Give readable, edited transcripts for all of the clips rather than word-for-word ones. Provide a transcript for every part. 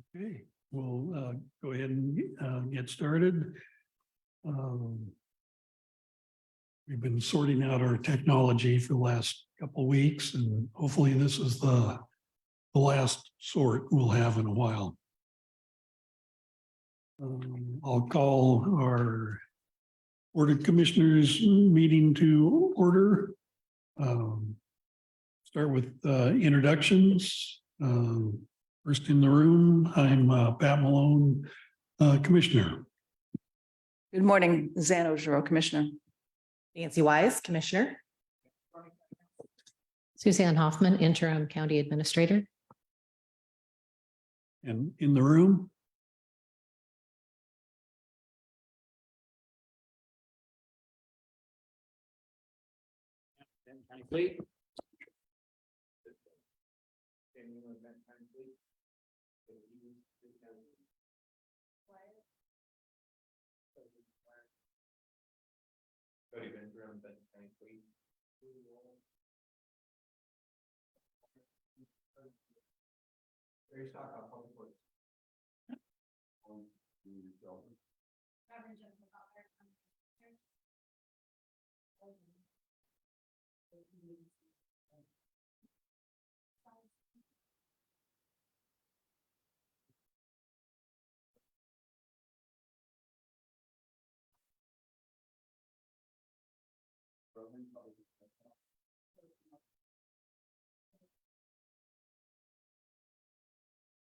Okay, we'll go ahead and get started. We've been sorting out our technology for the last couple of weeks, and hopefully this is the last sort we'll have in a while. I'll call our Board of Commissioners meeting to order. Start with introductions. First in the room, I'm Pat Malone, Commissioner. Good morning, Zano Giroux, Commissioner. Nancy Wise, Commissioner. Suzanne Hoffman, Interim County Administrator. And in the room,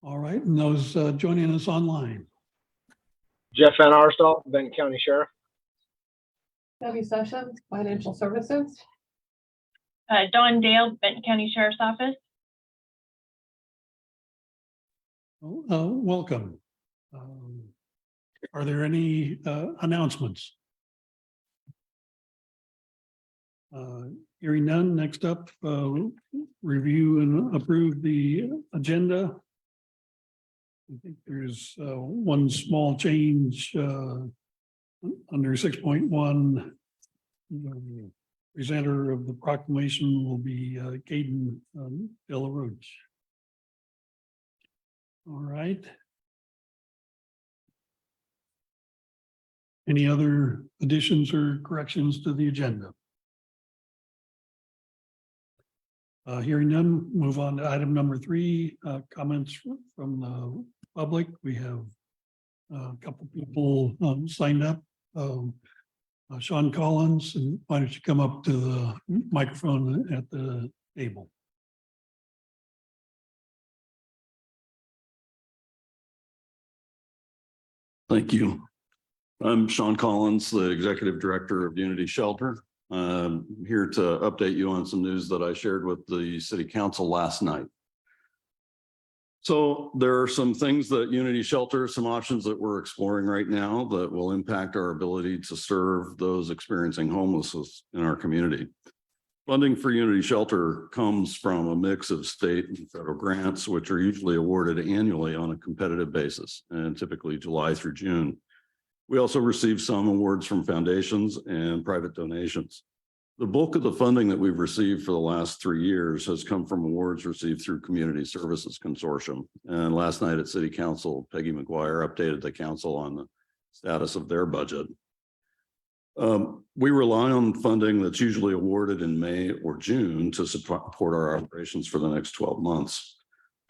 all right, and those joining us online. Jeff Van Arsdal, Benton County Sheriff. Debbie Sessions, Financial Services. Dawn Dale, Benton County Sheriff's Office. Welcome. Are there any announcements? Hearing none, next up, review and approve the agenda. I think there's one small change under 6.1. Presenter of the proclamation will be Caden Dela Roach. All right. Any other additions or corrections to the agenda? Hearing none, move on to item number 3, comments from the public. We have a couple people signed up. Sean Collins, and why don't you come up to the microphone at the table? Thank you. I'm Sean Collins, the Executive Director of Unity Shelter. I'm here to update you on some news that I shared with the City Council last night. So there are some things that Unity Shelter, some options that we're exploring right now that will impact our ability to serve those experiencing homelessness in our community. Funding for Unity Shelter comes from a mix of state and federal grants, which are usually awarded annually on a competitive basis and typically July through June. We also receive some awards from foundations and private donations. The bulk of the funding that we've received for the last 3 years has come from awards received through Community Services Consortium. And last night at City Council, Peggy McGuire updated the council on the status of their budget. We rely on funding that's usually awarded in May or June to support our operations for the next 12 months.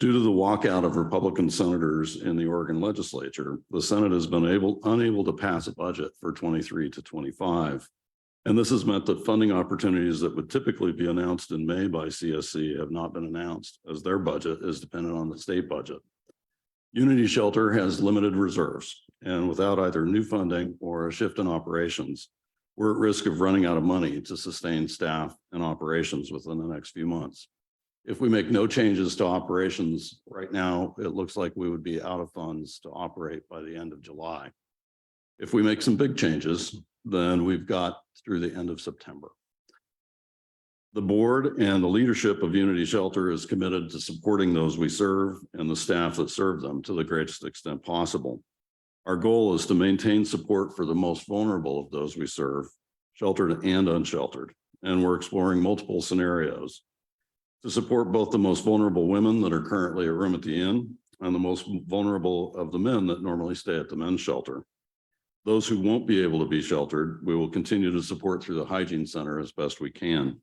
Due to the walkout of Republican senators in the Oregon legislature, the Senate has been unable to pass a budget for 23 to 25. And this has meant that funding opportunities that would typically be announced in May by CSC have not been announced, as their budget is dependent on the state budget. Unity Shelter has limited reserves, and without either new funding or a shift in operations, we're at risk of running out of money to sustain staff and operations within the next few months. If we make no changes to operations right now, it looks like we would be out of funds to operate by the end of July. If we make some big changes, then we've got through the end of September. The board and the leadership of Unity Shelter is committed to supporting those we serve and the staff that serve them to the greatest extent possible. Our goal is to maintain support for the most vulnerable of those we serve, sheltered and unsheltered, and we're exploring multiple scenarios to support both the most vulnerable women that are currently at Room at the Inn and the most vulnerable of the men that normally stay at the men's shelter. Those who won't be able to be sheltered, we will continue to support through the hygiene center as best we can.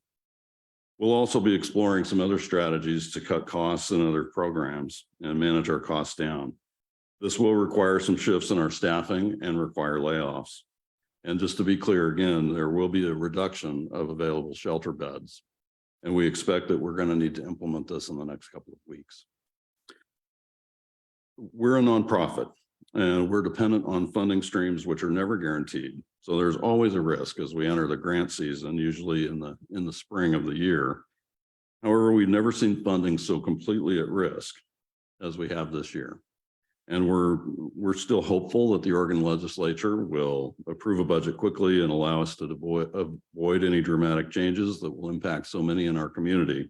We'll also be exploring some other strategies to cut costs in other programs and manage our costs down. This will require some shifts in our staffing and require layoffs. And just to be clear again, there will be a reduction of available shelter beds. And we expect that we're going to need to implement this in the next couple of weeks. We're a nonprofit and we're dependent on funding streams which are never guaranteed. So there's always a risk as we enter the grant season, usually in the spring of the year. However, we've never seen funding so completely at risk as we have this year. And we're still hopeful that the Oregon legislature will approve a budget quickly and allow us to avoid any dramatic changes that will impact so many in our community.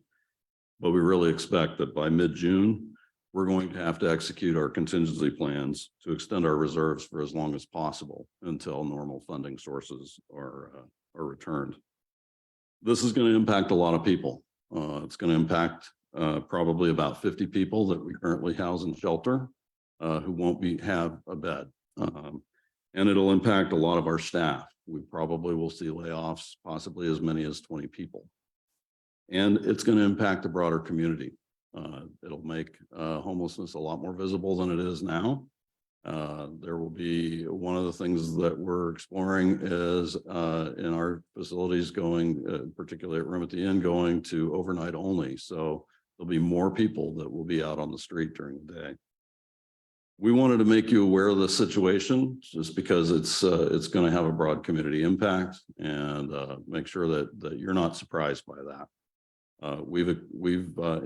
But we really expect that by mid-June, we're going to have to execute our contingency plans to extend our reserves for as long as possible until normal funding sources are returned. This is going to impact a lot of people. It's going to impact probably about 50 people that we currently house in shelter. Who won't have a bed. And it'll impact a lot of our staff. We probably will see layoffs, possibly as many as 20 people. And it's going to impact the broader community. It'll make homelessness a lot more visible than it is now. There will be one of the things that we're exploring is in our facilities going, particularly at Room at the Inn, going to overnight only. So there'll be more people that will be out on the street during the day. We wanted to make you aware of the situation just because it's going to have a broad community impact and make sure that you're not surprised by that. We've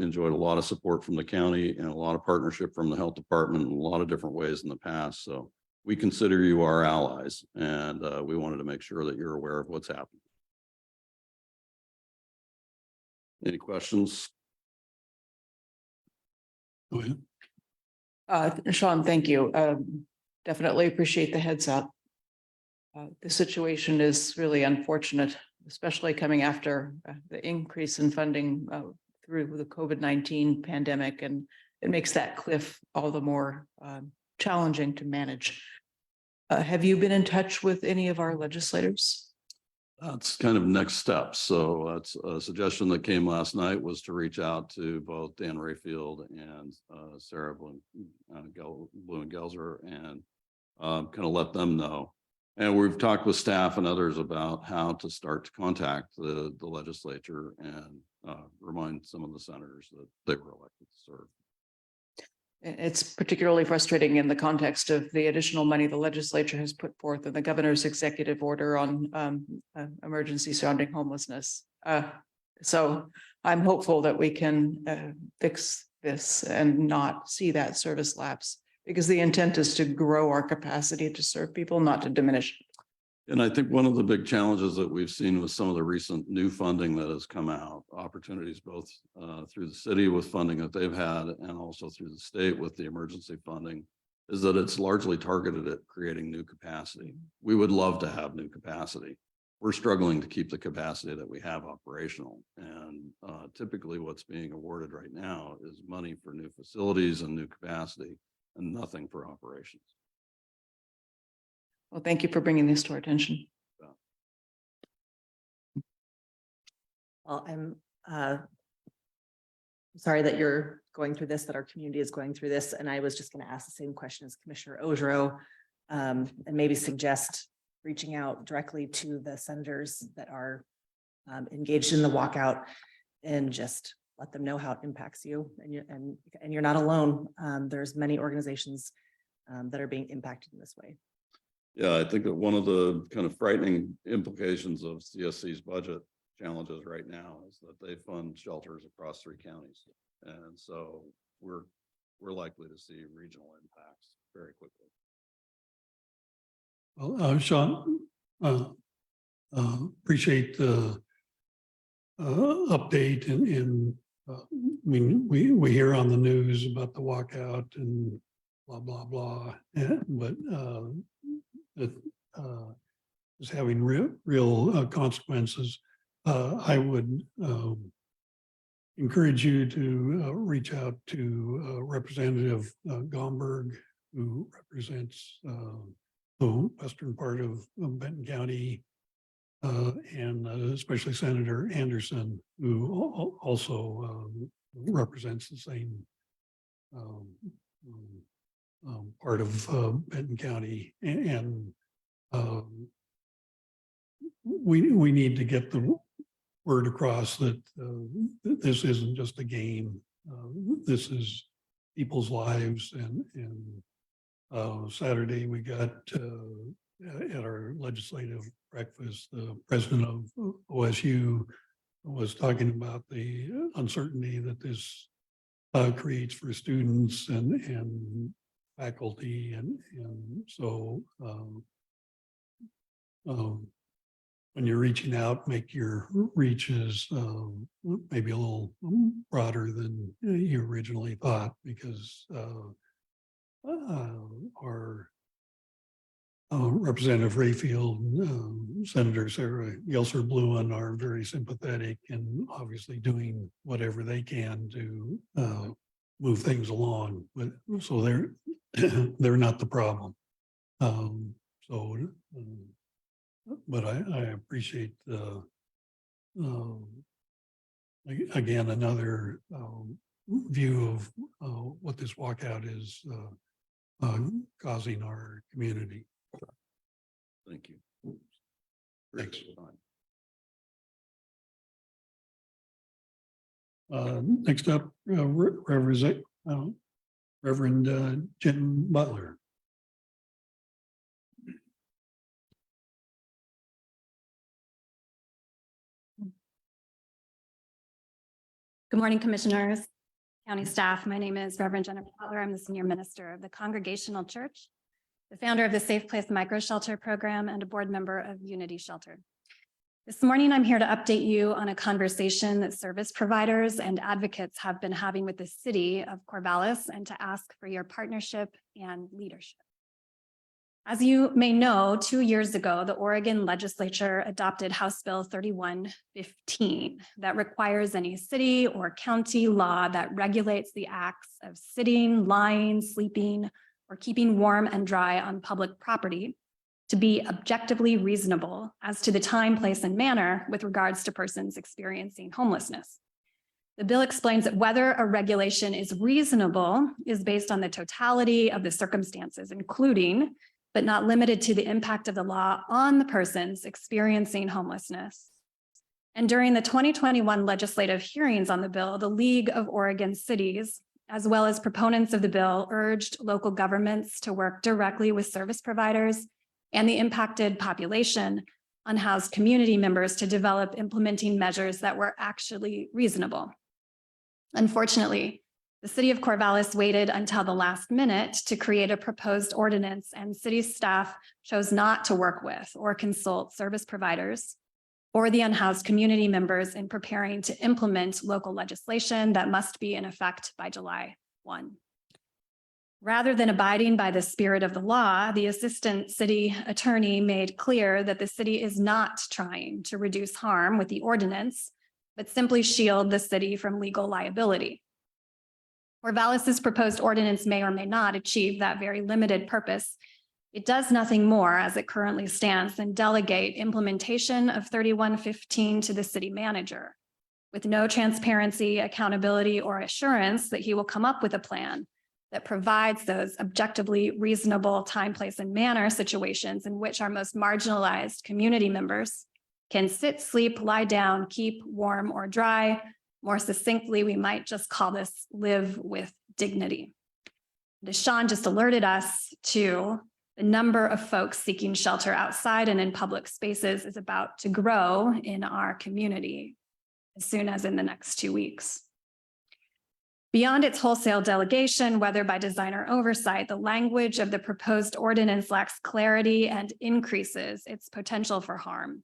enjoyed a lot of support from the county and a lot of partnership from the health department in a lot of different ways in the past. So we consider you our allies and we wanted to make sure that you're aware of what's happening. Any questions? Go ahead. Sean, thank you. Definitely appreciate the heads up. The situation is really unfortunate, especially coming after the increase in funding through the COVID-19 pandemic, and it makes that cliff all the more challenging to manage. Have you been in touch with any of our legislators? That's kind of next steps. So that's a suggestion that came last night was to reach out to both Dan Rayfield and Sarah Blumengelser and kind of let them know. And we've talked with staff and others about how to start to contact the legislature and remind some of the senators that they were elected to serve. It's particularly frustrating in the context of the additional money the legislature has put forth in the governor's executive order on emergency surrounding homelessness. So I'm hopeful that we can fix this and not see that service lapse, because the intent is to grow our capacity to serve people, not to diminish. And I think one of the big challenges that we've seen with some of the recent new funding that has come out, opportunities both through the city with funding that they've had and also through the state with the emergency funding, is that it's largely targeted at creating new capacity. We would love to have new capacity. We're struggling to keep the capacity that we have operational. And typically what's being awarded right now is money for new facilities and new capacity and nothing for operations. Well, thank you for bringing this to our attention. Well, I'm sorry that you're going through this, that our community is going through this. And I was just going to ask the same question as Commissioner Ojero, and maybe suggest reaching out directly to the senators that are engaged in the walkout and just let them know how it impacts you. And you're not alone. There's many organizations that are being impacted in this way. Yeah, I think that one of the kind of frightening implications of CSC's budget challenges right now is that they fund shelters across 3 counties. And so we're likely to see regional impacts very quickly. Well, Sean, appreciate the update and I mean, we hear on the news about the walkout and blah, blah, blah, but it is having real consequences. I would encourage you to reach out to Representative Gomberg, who represents the western part of Benton County, and especially Senator Anderson, who also represents the same part of Benton County. And we need to get the word across that this isn't just a game. This is people's lives. And Saturday we got at our legislative breakfast, the president of OSU was talking about the uncertainty that this creates for students and faculty. And so when you're reaching out, make your reaches maybe a little broader than you originally thought, because our Representative Rayfield, Senator Sarah Gelser Bluin are very sympathetic and obviously doing whatever they can to move things along. But so they're not the problem. But I appreciate again another view of what this walkout is causing our community. Thank you. Thanks. Fine. Next up, Reverend Jim Butler. Good morning, commissioners, county staff. My name is Reverend Jennifer Butler. I'm the senior minister of the Congregational Church, the founder of the Safe Place Micro Shelter Program, and a board member of Unity Shelter. This morning, I'm here to update you on a conversation that service providers and advocates have been having with the city of Corvallis, and to ask for your partnership and leadership. As you may know, 2 years ago, the Oregon legislature adopted House Bill 3115 that requires any city or county law that regulates the acts of sitting, lying, sleeping, or keeping warm and dry on public property to be objectively reasonable as to the time, place, and manner with regards to persons experiencing homelessness. The bill explains that whether a regulation is reasonable is based on the totality of the circumstances, including but not limited to the impact of the law on the persons experiencing homelessness. And during the 2021 legislative hearings on the bill, the League of Oregon Cities, as well as proponents of the bill, urged local governments to work directly with service providers and the impacted population, unhoused community members, to develop implementing measures that were actually reasonable. Unfortunately, the city of Corvallis waited until the last minute to create a proposed ordinance, and city staff chose not to work with or consult service providers or the unhoused community members in preparing to implement local legislation that must be in effect by July 1. Rather than abiding by the spirit of the law, the assistant city attorney made clear that the city is not trying to reduce harm with the ordinance, but simply shield the city from legal liability. Corvallis's proposed ordinance may or may not achieve that very limited purpose. It does nothing more as it currently stands than delegate implementation of 3115 to the city manager, with no transparency, accountability, or assurance that he will come up with a plan that provides those objectively reasonable time, place, and manner situations in which our most marginalized community members can sit, sleep, lie down, keep warm or dry. More succinctly, we might just call this live with dignity. As Sean just alerted us to, the number of folks seeking shelter outside and in public spaces is about to grow in our community as soon as in the next 2 weeks. Beyond its wholesale delegation, whether by design or oversight, the language of the proposed ordinance lacks clarity and increases its potential for harm.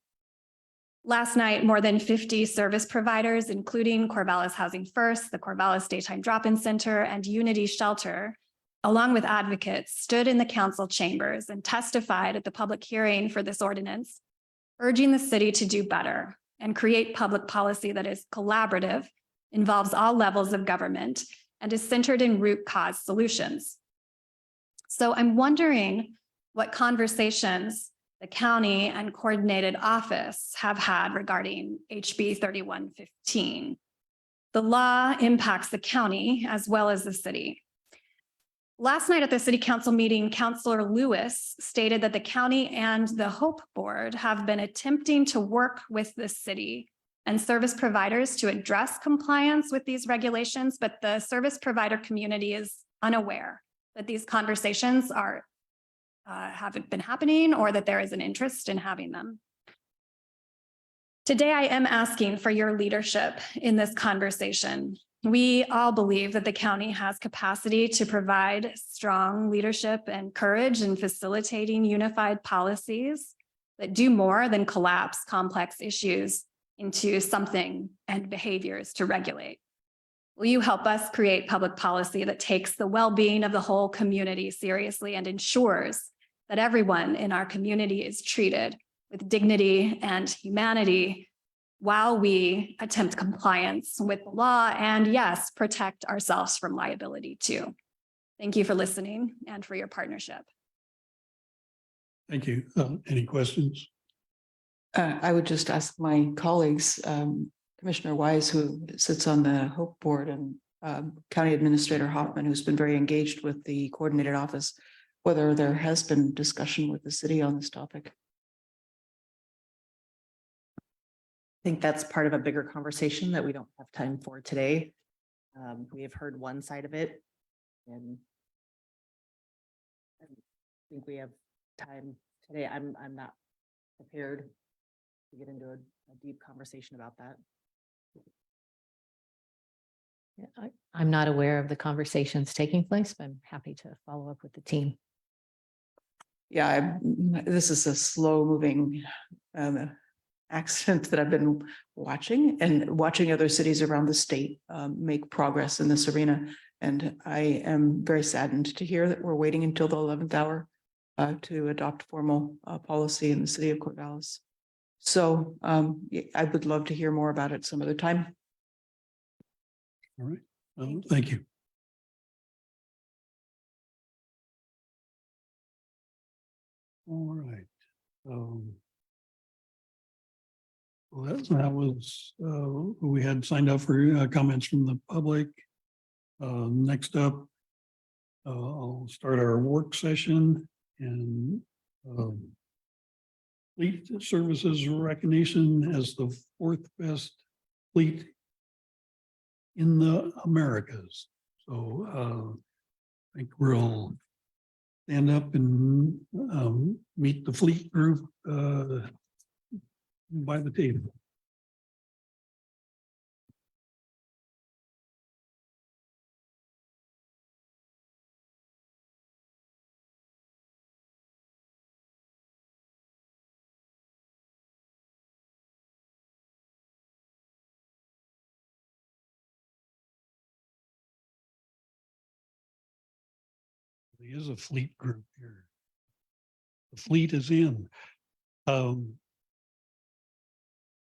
Last night, more than 50 service providers, including Corvallis Housing First, the Corvallis Daytime Drop-In Center, and Unity Shelter, along with advocates, stood in the council chambers and testified at the public hearing for this ordinance, urging the city to do better and create public policy that is collaborative involves all levels of government, and is centered in root cause solutions. So I'm wondering what conversations the county and coordinated office have had regarding HB 3115. The law impacts the county as well as the city. Last night at the city council meeting, Councilor Lewis stated that the county and the Hope Board have been attempting to work with the city and service providers to address compliance with these regulations, but the service provider community is unaware that these conversations haven't been happening or that there is an interest in having them. Today, I am asking for your leadership in this conversation. We all believe that the county has capacity to provide strong leadership and courage in facilitating unified policies that do more than collapse complex issues into something and behaviors to regulate. Will you help us create public policy that takes the well-being of the whole community seriously and ensures that everyone in our community is treated with dignity and humanity while we attempt compliance with the law and, yes, protect ourselves from liability too? Thank you for listening and for your partnership. Thank you. Any questions? I would just ask my colleagues, Commissioner Wise, who sits on the Hope Board, and County Administrator Hoffman, who's been very engaged with the coordinated office, whether there has been discussion with the city on this topic. I think that's part of a bigger conversation that we don't have time for today. We have heard one side of it, and I think we have time today. I'm not prepared to get into a deep conversation about that. Yeah, I'm not aware of the conversations taking place, but I'm happy to follow up with the team. Yeah, this is a slow moving accident that I've been watching and watching other cities around the state make progress in this arena. And I am very saddened to hear that we're waiting until the 11th hour to adopt formal policy in the city of Corvallis. So I would love to hear more about it some other time. All right. Thank you. All right. Well, that was, we had signed up for comments from the public. Next up, I'll start our work session and fleet services recognition as the 4th best fleet in the Americas. So I think we'll stand up and meet the fleet group by the table. There is a fleet group here. The fleet is in.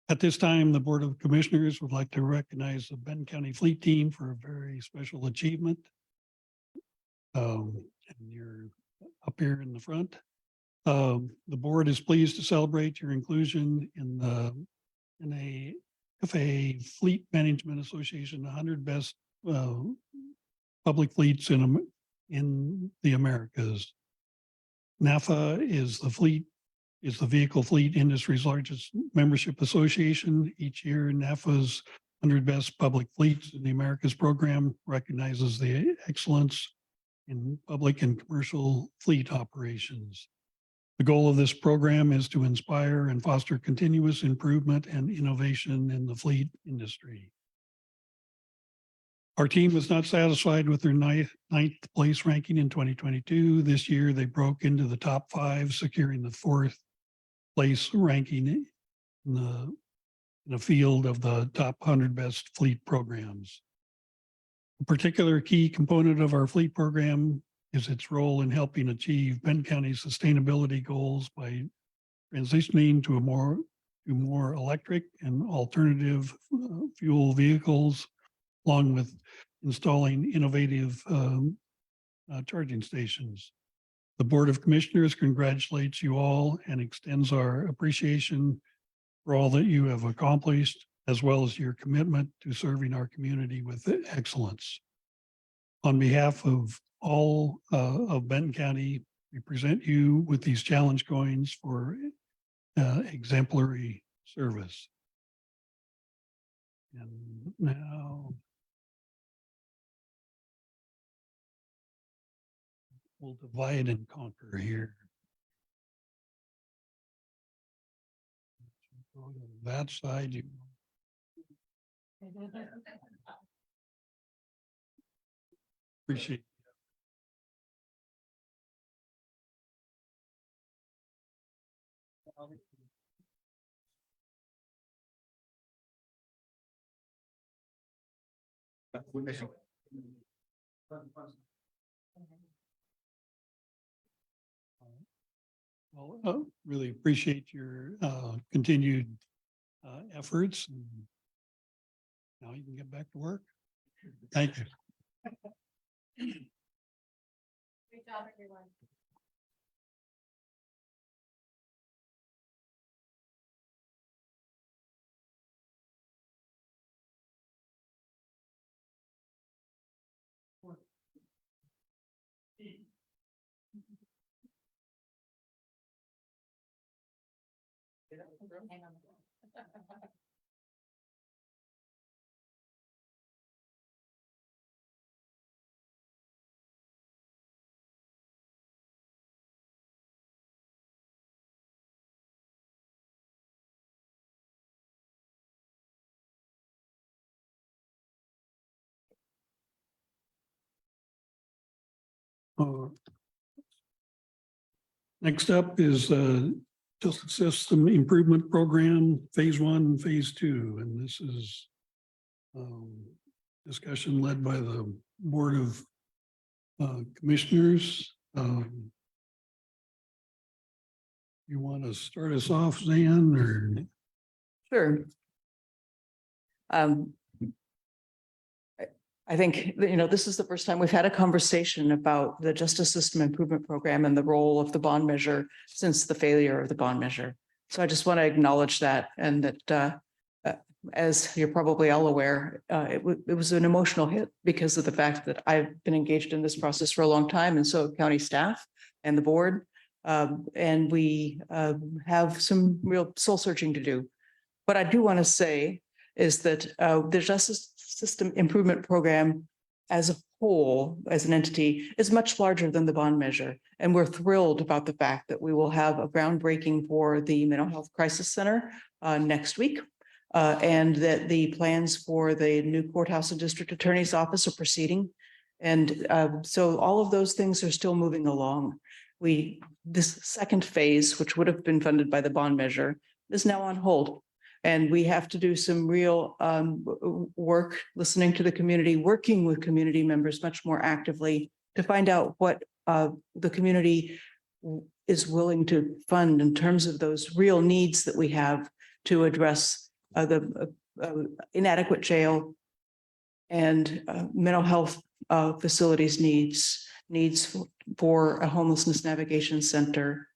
At this time, the Board of Commissioners would like to recognize the Benton County Fleet Team for a very special achievement. And you're up here in the front. The board is pleased to celebrate your inclusion in a FAA Fleet Management Association 100 Best Public Fleets in the Americas. NAFA is the vehicle fleet industry's largest membership association. Each year, NAFA's 100 Best Public Fleets in the Americas program recognizes the excellence in public and commercial fleet operations. The goal of this program is to inspire and foster continuous improvement and innovation in the fleet industry. Our team was not satisfied with their ninth place ranking in 2022. This year, they broke into the top 5, securing the 4th place ranking in a field of the top 100 best fleet programs. A particular key component of our fleet program is its role in helping achieve Benton County's sustainability goals by transitioning to more electric and alternative fuel vehicles along with installing innovative charging stations. The Board of Commissioners congratulates you all and extends our appreciation for all that you have accomplished, as well as your commitment to serving our community with excellence. On behalf of all of Benton County, we present you with these challenge coins for exemplary service. And now we'll divide and conquer here. Go to that side. Appreciate. Well, really appreciate your continued efforts. And now you can get back to work. Thank you. Great job, everyone. Next up is Justice System Improvement Program, Phase 1 and Phase 2. And this is discussion led by the Board of Commissioners. You want to start us off, Zan, or? Sure. I think, this is the first time we've had a conversation about the Justice System Improvement Program and the role of the bond measure since the failure of the bond measure. So I just want to acknowledge that, and that as you're probably all aware, it was an emotional hit because of the fact that I've been engaged in this process for a long time, and so have county staff and the board. And we have some real soul searching to do. What I do want to say is that the Justice System Improvement Program as a whole, as an entity, is much larger than the bond measure. And we're thrilled about the fact that we will have a groundbreaking for the Mental Health Crisis Center next week. And that the plans for the new courthouse and district attorney's office are proceeding. And so all of those things are still moving along. This second phase, which would have been funded by the bond measure, is now on hold. And we have to do some real work, listening to the community, working with community members much more actively to find out what the community is willing to fund in terms of those real needs that we have to address the inadequate jail and mental health facilities needs for a homelessness navigation center,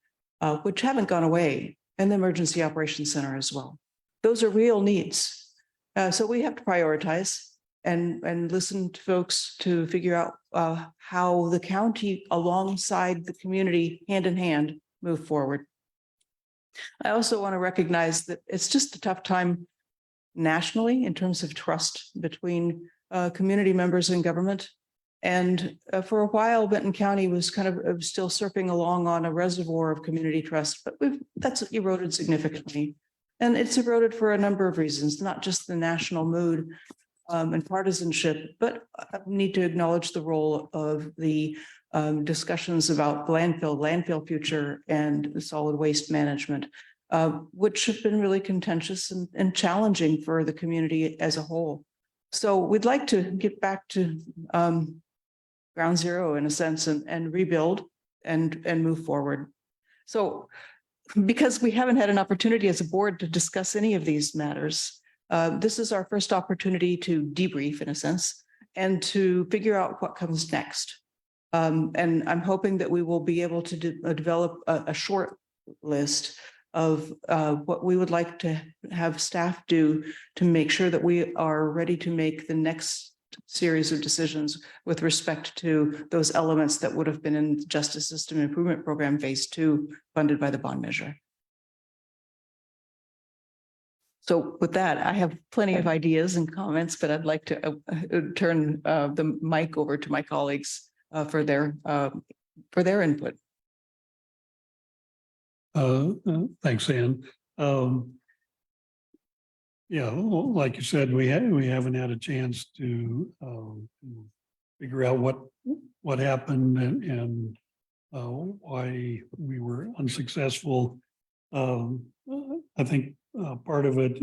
which haven't gone away, and the emergency operations center as well. Those are real needs. So we have to prioritize and listen to folks to figure out how the county alongside the community hand in hand move forward. I also want to recognize that it's just a tough time nationally in terms of trust between community members and government. And for a while, Benton County was kind of still surfing along on a reservoir of community trust, but that's eroded significantly. And it's eroded for a number of reasons, not just the national mood and partisanship, but I need to acknowledge the role of the discussions about landfill future and solid waste management, which have been really contentious and challenging for the community as a whole. So we'd like to get back to ground zero in a sense and rebuild and move forward. So because we haven't had an opportunity as a board to discuss any of these matters, this is our first opportunity to debrief in a sense and to figure out what comes next. And I'm hoping that we will be able to develop a short list of what we would like to have staff do to make sure that we are ready to make the next series of decisions with respect to those elements that would have been in the Justice System Improvement Program Phase 2 funded by the bond measure. So with that, I have plenty of ideas and comments, but I'd like to turn the mic over to my colleagues for their input. Thanks, Ann. Yeah, well, like you said, we haven't had a chance to figure out what happened and why we were unsuccessful. I think part of it,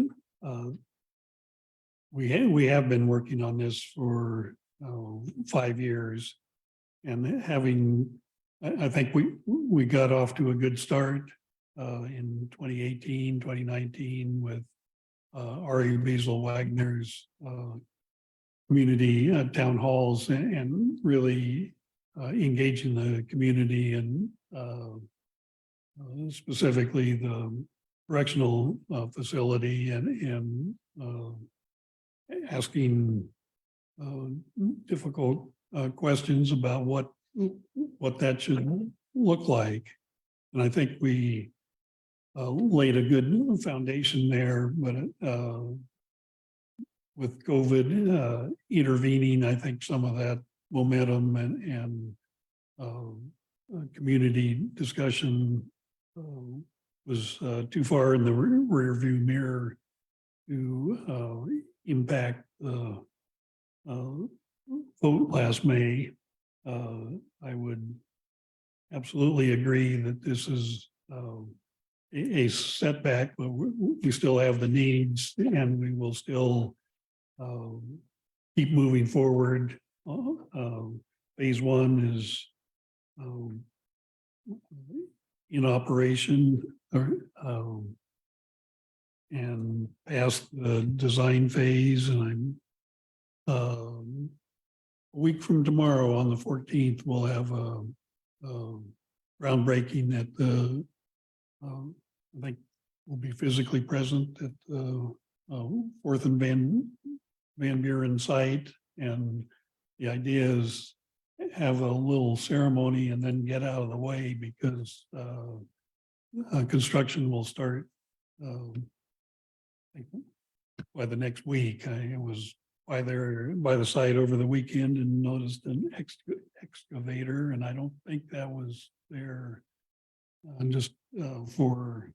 we have been working on this for 5 years, and I think we got off to a good start in 2018, 2019 with Ari Basil Wagner's community town halls and really engaging the community and specifically the correctional facility and asking difficult questions about what that should look like. And I think we laid a good foundation there, but with COVID intervening, I think some of that momentum and community discussion was too far in the rear view mirror to impact the vote last May. I would absolutely agree that this is a setback, but we still have the needs and we will still keep moving forward. Phase 1 is in operation and past the design phase, and I'm a week from tomorrow on the 14th, we'll have a groundbreaking at the I think we'll be physically present at the 4th and Van Buren site. And the idea is have a little ceremony and then get out of the way because construction will start I think by the next week. I was by the site over the weekend and noticed an excavator, and I don't think that was there just for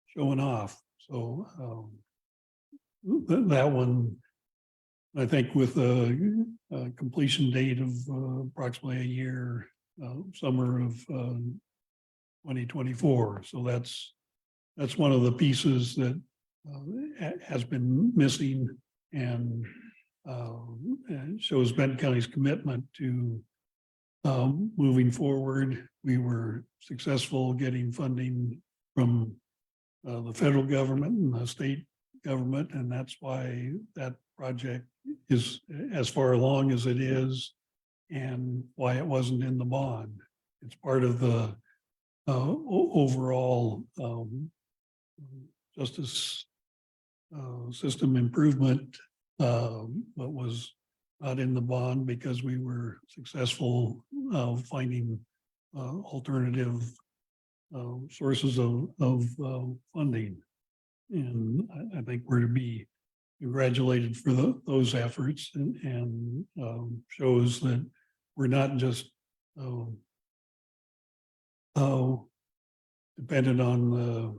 showing off. So that one, I think, with a completion date of approximately a year, summer of 2024. So that's one of the pieces that has been missing and shows Benton County's commitment to moving forward. We were successful getting funding from the federal government and the state government, and that's why that project is as far along as it is and why it wasn't in the bond. It's part of the overall justice system improvement, but was not in the bond because we were successful finding alternative sources of funding. And I think we're to be congratulated for those efforts and shows that we're not just dependent on the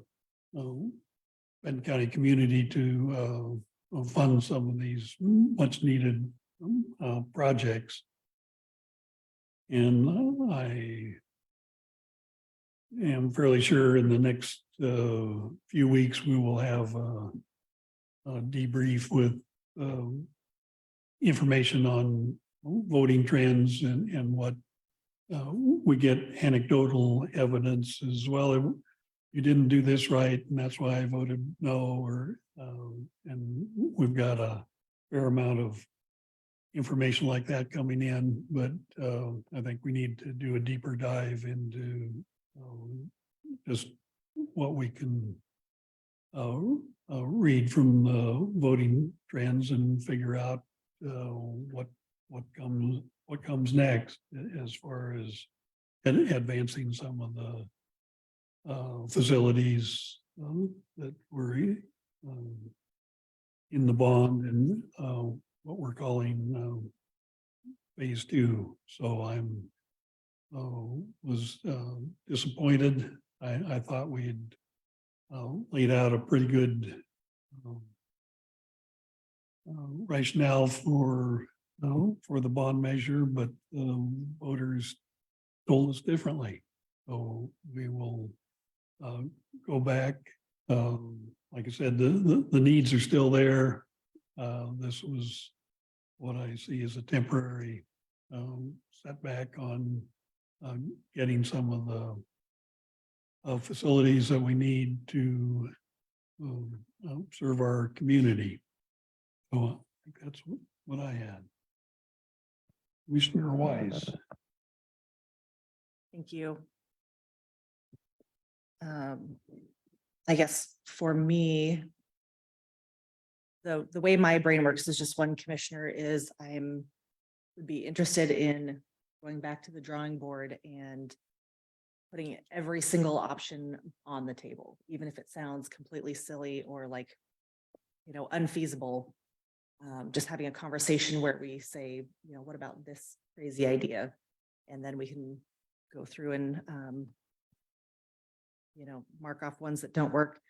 Benton County community to fund some of these much needed projects. And I am fairly sure in the next few weeks we will have a debrief with information on voting trends and what we get anecdotal evidence as well. You didn't do this right, and that's why I voted no, or and we've got a fair amount of information like that coming in, but I think we need to do a deeper dive into just what we can read from the voting trends and figure out what comes next as far as advancing some of the facilities that were in the bond and what we're calling phase two. So I'm was disappointed. I thought we had laid out a pretty good rationale for the bond measure, but voters told us differently. So we will go back. Like I said, the needs are still there. This was what I see as a temporary setback on getting some of the facilities that we need to serve our community. So I think that's what I had. Commissioner Wise. Thank you. I guess for me, the way my brain works is just one commissioner is would be interested in going back to the drawing board and putting every single option on the table, even if it sounds completely silly or like, unfeasible. Just having a conversation where we say, what about this crazy idea? And then we can go through and, mark off ones that don't work.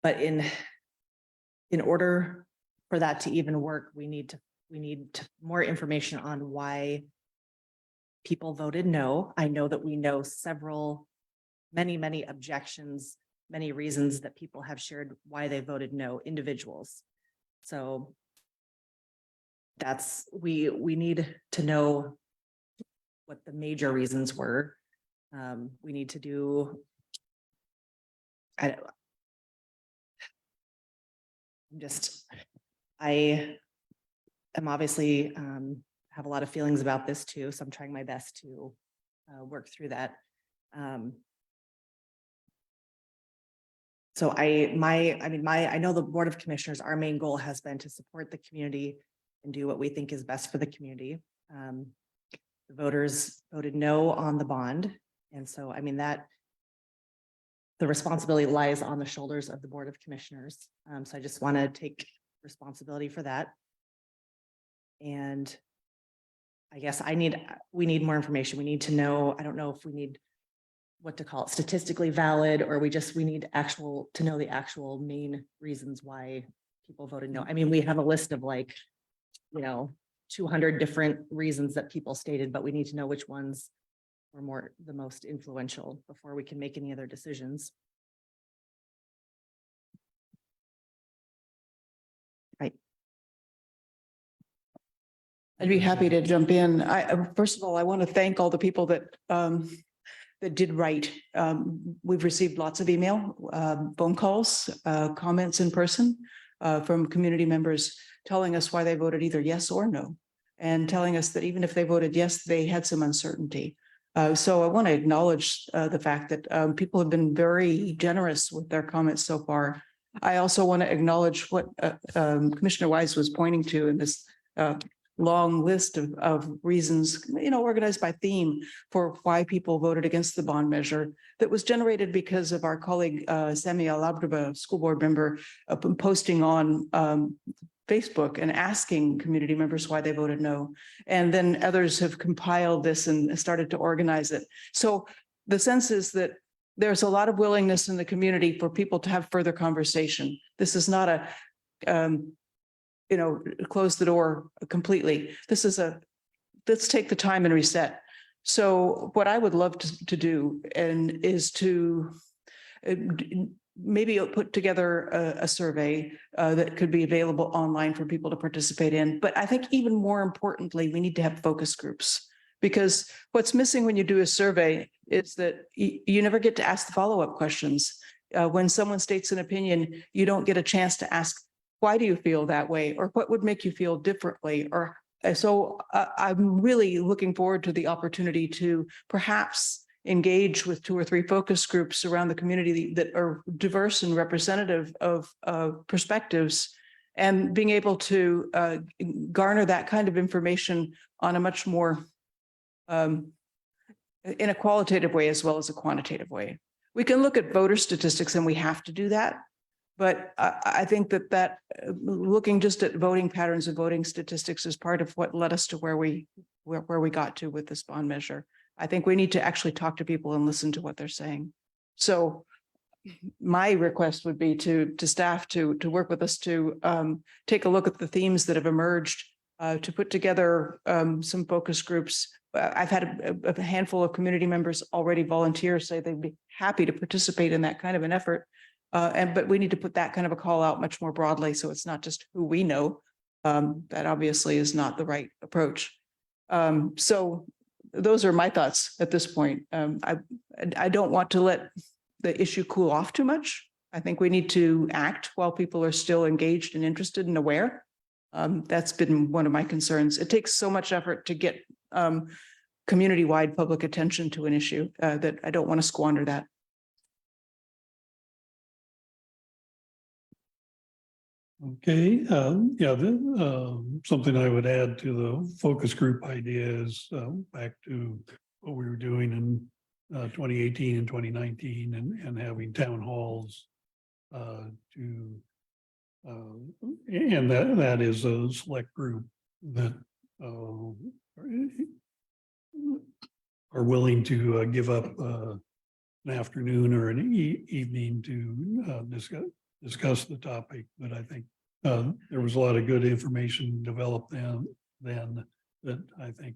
But in order for that to even work, we need more information on why people voted no. I know that we know many objections, many reasons that people have shared why they voted no, individuals. So we need to know what the major reasons were. We need to do, I am obviously have a lot of feelings about this too, so I'm trying my best to work through that. So I know the Board of Commissioners, our main goal has been to support the community and do what we think is best for the community. The voters voted no on the bond. And so, the responsibility lies on the shoulders of the Board of Commissioners. So I just want to take responsibility for that. And I guess we need more information. We need to know, I don't know if we need what to call it, statistically valid, or we need to know the actual main reasons why people voted no. We have a list of 200 different reasons that people stated, but we need to know which ones were the most influential before we can make any other decisions. Right. I'd be happy to jump in. First of all, I want to thank all the people that did write. We've received lots of email, phone calls, comments in person from community members telling us why they voted either yes or no, and telling us that even if they voted yes, they had some uncertainty. So I want to acknowledge the fact that people have been very generous with their comments so far. I also want to acknowledge what Commissioner Wise was pointing to in this long list of reasons, organized by theme for why people voted against the bond measure that was generated because of our colleague, Sammy Alabraba, school board member, posting on Facebook and asking community members why they voted no. And then others have compiled this and started to organize it. So the sense is that there's a lot of willingness in the community for people to have further conversation. This is not a, close the door completely. This is let's take the time and reset. So what I would love to do is to maybe put together a survey that could be available online for people to participate in. But I think even more importantly, we need to have focus groups, because what's missing when you do a survey is that you never get to ask the follow-up questions. When someone states an opinion, you don't get a chance to ask, why do you feel that way? Or what would make you feel differently? Or so I'm really looking forward to the opportunity to perhaps engage with 2 or 3 focus groups around the community that are diverse and representative of perspectives, and being able to garner that kind of information on a much more in a qualitative way as well as a quantitative way. We can look at voter statistics, and we have to do that. But I think that looking just at voting patterns and voting statistics is part of what led us to where we got to with this bond measure. I think we need to actually talk to people and listen to what they're saying. So my request would be to staff to work with us to take a look at the themes that have emerged, to put together some focus groups. I've had a handful of community members already volunteer, say they'd be happy to participate in that kind of an effort. But we need to put that kind of a call out much more broadly. So it's not just who we know. That obviously is not the right approach. So those are my thoughts at this point. I don't want to let the issue cool off too much. I think we need to act while people are still engaged and interested and aware. That's been one of my concerns. It takes so much effort to get community-wide public attention to an issue that I don't want to squander that. Okay, yeah, something I would add to the focus group idea is back to what we were doing in 2018 and 2019 and having town halls and that is a select group that are willing to give up an afternoon or an evening to discuss the topic. But I think there was a lot of good information developed then that I think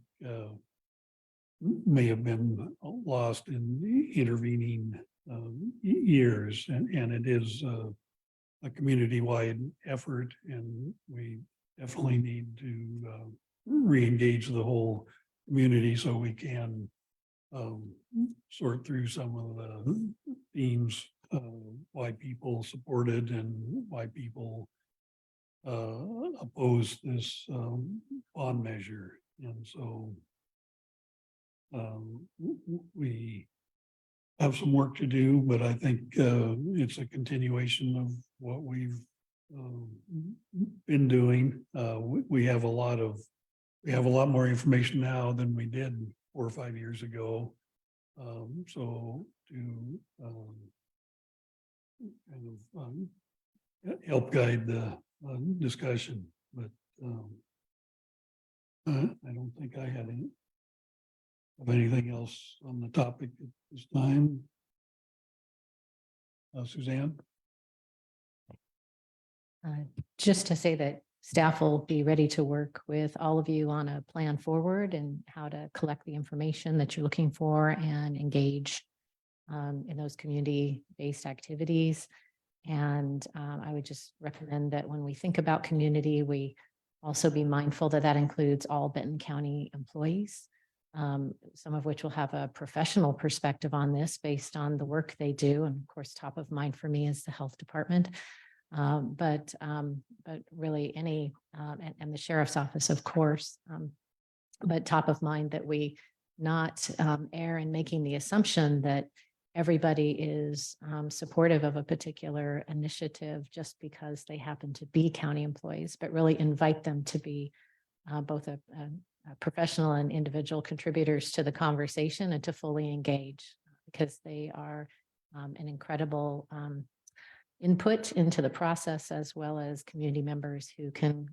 may have been lost in the intervening years, and it is a community-wide effort, and we definitely need to re-engage the whole community so we can sort through some of the themes, why people supported and why people oppose this bond measure. And so we have some work to do, but I think it's a continuation of what we've been doing. We have a lot more information now than we did 4 or 5 years ago. So to kind of help guide the discussion, but I don't think I had anything else on the topic at this time. Suzanne? Just to say that staff will be ready to work with all of you on a plan forward and how to collect the information that you're looking for and engage in those community-based activities. And I would just recommend that when we think about community, we also be mindful that that includes all Benton County employees, some of which will have a professional perspective on this based on the work they do. And of course, top of mind for me is the health department. But really any, and the sheriff's office, of course, but top of mind that we not err in making the assumption that everybody is supportive of a particular initiative just because they happen to be county employees, but really invite them to be both a professional and individual contributors to the conversation and to fully engage, because they are an incredible input into the process, as well as community members who can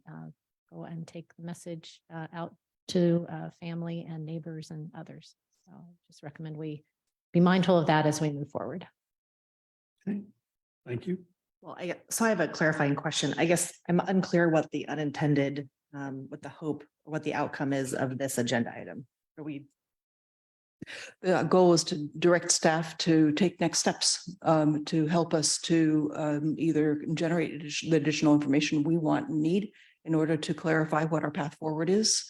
go and take the message out to family and neighbors and others. So just recommend we be mindful of that as we move forward. Okay, thank you. Well, so I have a clarifying question. I guess I'm unclear what the unintended, what the hope, what the outcome is of this agenda item. The goal is to direct staff to take next steps to help us to either generate the additional information we want and need in order to clarify what our path forward is.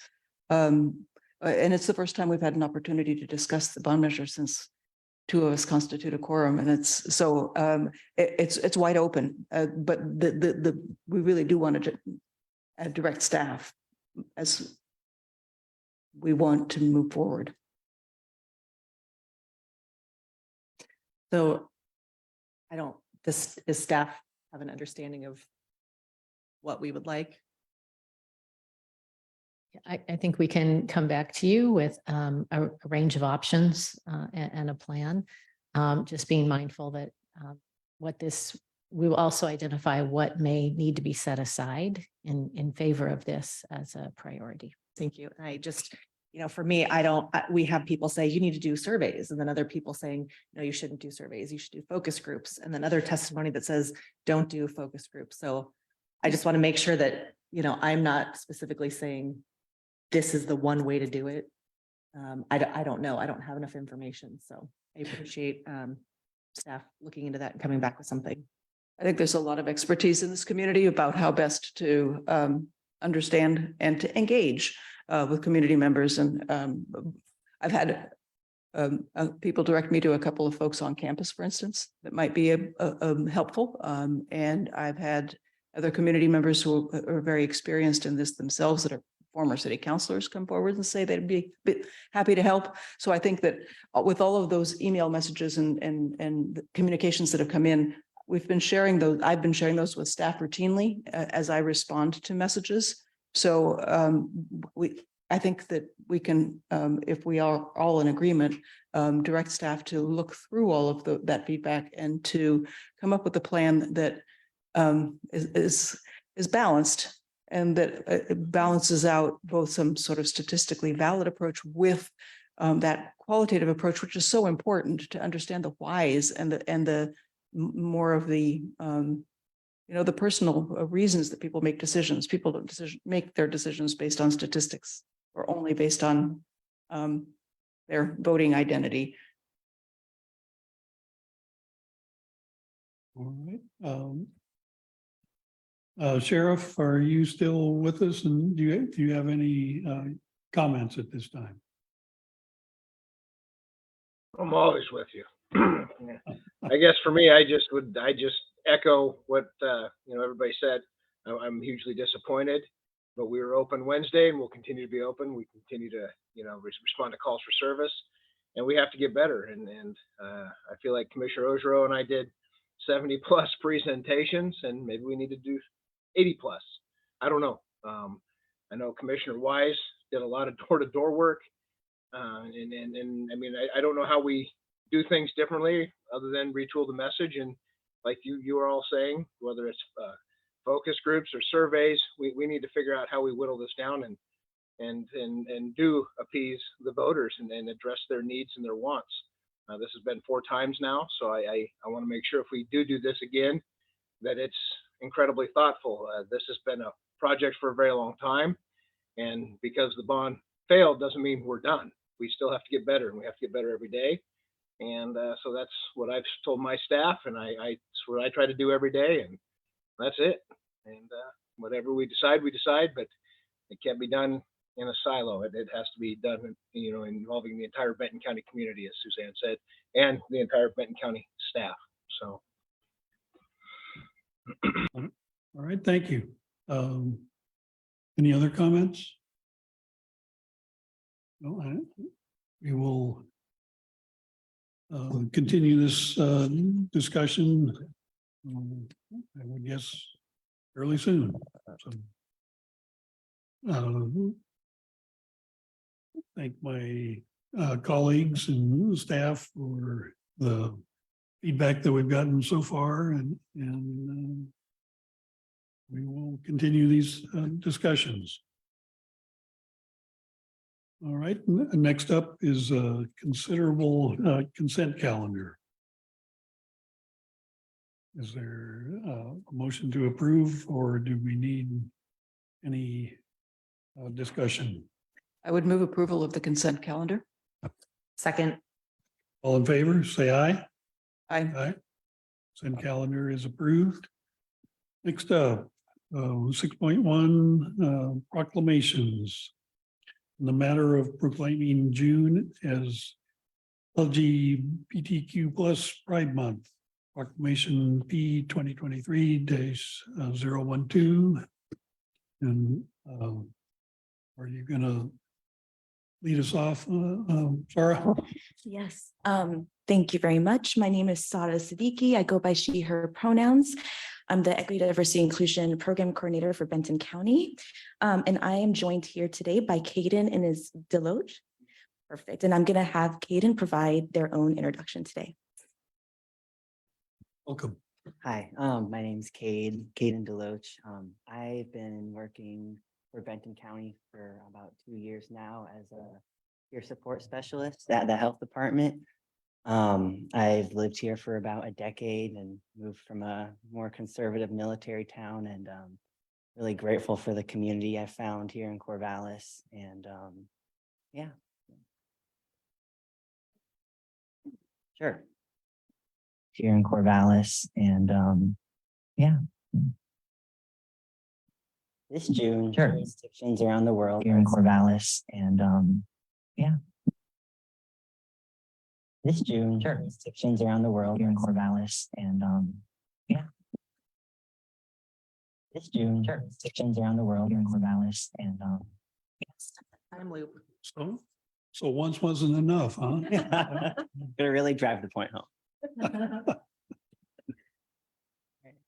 And it's the first time we've had an opportunity to discuss the bond measure since two of us constitute a quorum, and it's so it's wide open. But we really do want to direct staff as we want to move forward. So does staff have an understanding of what we would like? I think we can come back to you with a range of options and a plan. Just being mindful that we will also identify what may need to be set aside in favor of this as a priority. Thank you. And I just, for me, we have people say you need to do surveys, and then other people saying, no, you shouldn't do surveys. You should do focus groups. And then other testimony that says, don't do focus groups. So I just want to make sure that, I'm not specifically saying this is the one way to do it. I don't know. I don't have enough information. So I appreciate staff looking into that and coming back with something. I think there's a lot of expertise in this community about how best to understand and to engage with community members. And I've had people direct me to a couple of folks on campus, for instance, that might be helpful. And I've had other community members who are very experienced in this themselves, that are former city councilors, come forward and say they'd be happy to help. So I think that with all of those email messages and the communications that have come in, we've been sharing those. I've been sharing those with staff routinely as I respond to messages. So I think that we can, if we are all in agreement, direct staff to look through all of that feedback and to come up with a plan that is balanced, and that balances out both some sort of statistically valid approach with that qualitative approach, which is so important to understand the whys and the more of the the personal reasons that people make decisions. People don't make their decisions based on statistics or only based on their voting identity. All right. Sheriff, are you still with us? And do you have any comments at this time? I'm always with you. I guess for me, I just echo what everybody said. I'm hugely disappointed, but we were open Wednesday and we'll continue to be open. We continue to respond to calls for service, and we have to get better. And I feel like Commissioner Ogerow and I did 70 plus presentations, and maybe we need to do 80 plus. I don't know. I know Commissioner Wise did a lot of door-to-door work, and I mean, I don't know how we do things differently other than retool the message. And like you are all saying, whether it's focus groups or surveys, we need to figure out how we whittle this down and do appease the voters and address their needs and their wants. This has been 4 times now, so I want to make sure if we do this again, that it's incredibly thoughtful. This has been a project for a very long time, and because the bond failed doesn't mean we're done. We still have to get better, and we have to get better every day. And so that's what I've told my staff, and it's what I try to do every day, and that's it. And whatever we decide, but it can't be done in a silo. It has to be done, involving the entire Benton County community, as Suzanne said, and the entire Benton County staff. So. All right, thank you. Any other comments? No, we will continue this discussion, I would guess, fairly soon. So, thank my colleagues and staff for the feedback that we've gotten so far, and we will continue these discussions. All right, next up is a considerable consent calendar. Is there a motion to approve, or do we need any discussion? I would move approval of the consent calendar. Second. All in favor, say aye. Aye. Consent calendar is approved. Next up, 6.1 proclamations. In the matter of proclaiming June as LGBTQ plus Pride Month, proclamation P 2023-012. And are you gonna lead us off, Sarah? Yes, thank you very much. My name is Sada Siddiqui. I go by she, her pronouns. I'm the Equity, Diversity, Inclusion Program Coordinator for Benton County. And I am joined here today by Caden and his Deloach. Perfect. And I'm going to have Caden provide their own introduction today. Welcome. Hi, my name's Caden Deloach. I've been working for Benton County for about 2 years now as a peer support specialist at the health department. I've lived here for about a decade and moved from a more conservative military town, and really grateful for the community I found here in Corvallis. And yeah. Sure. Here in Corvallis, and yeah. This June, jurisdictions around the world here in Corvallis, and yeah. This June, jurisdictions around the world here in Corvallis, and yeah. This June, jurisdictions around the world here in Corvallis, and yes. Time loop. So once wasn't enough, huh? Gonna really drive the point home. Right,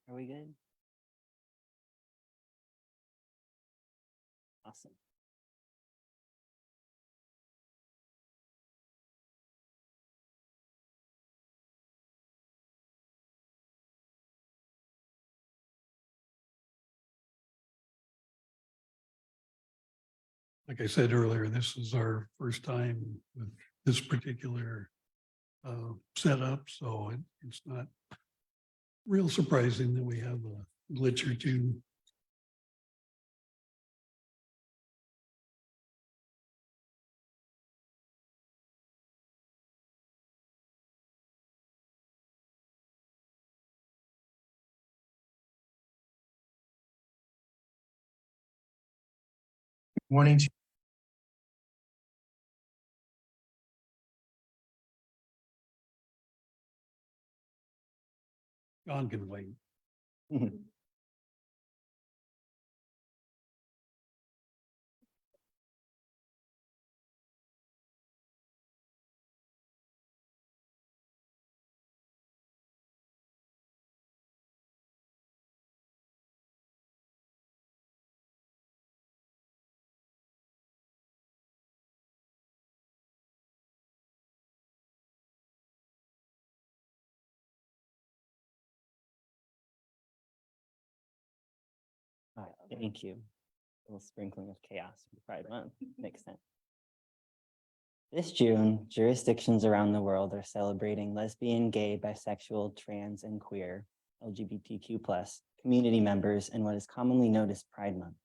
are we good? Awesome. Like I said earlier, this is our first time with this particular setup, so it's not real surprising that we have a glitch or two. Morning. John can wait. All right, thank you. A little sprinkling of chaos for Pride Month makes sense. This June, jurisdictions around the world are celebrating lesbian, gay, bisexual, trans, and queer LGBTQ+ community members in what is commonly known as Pride Month.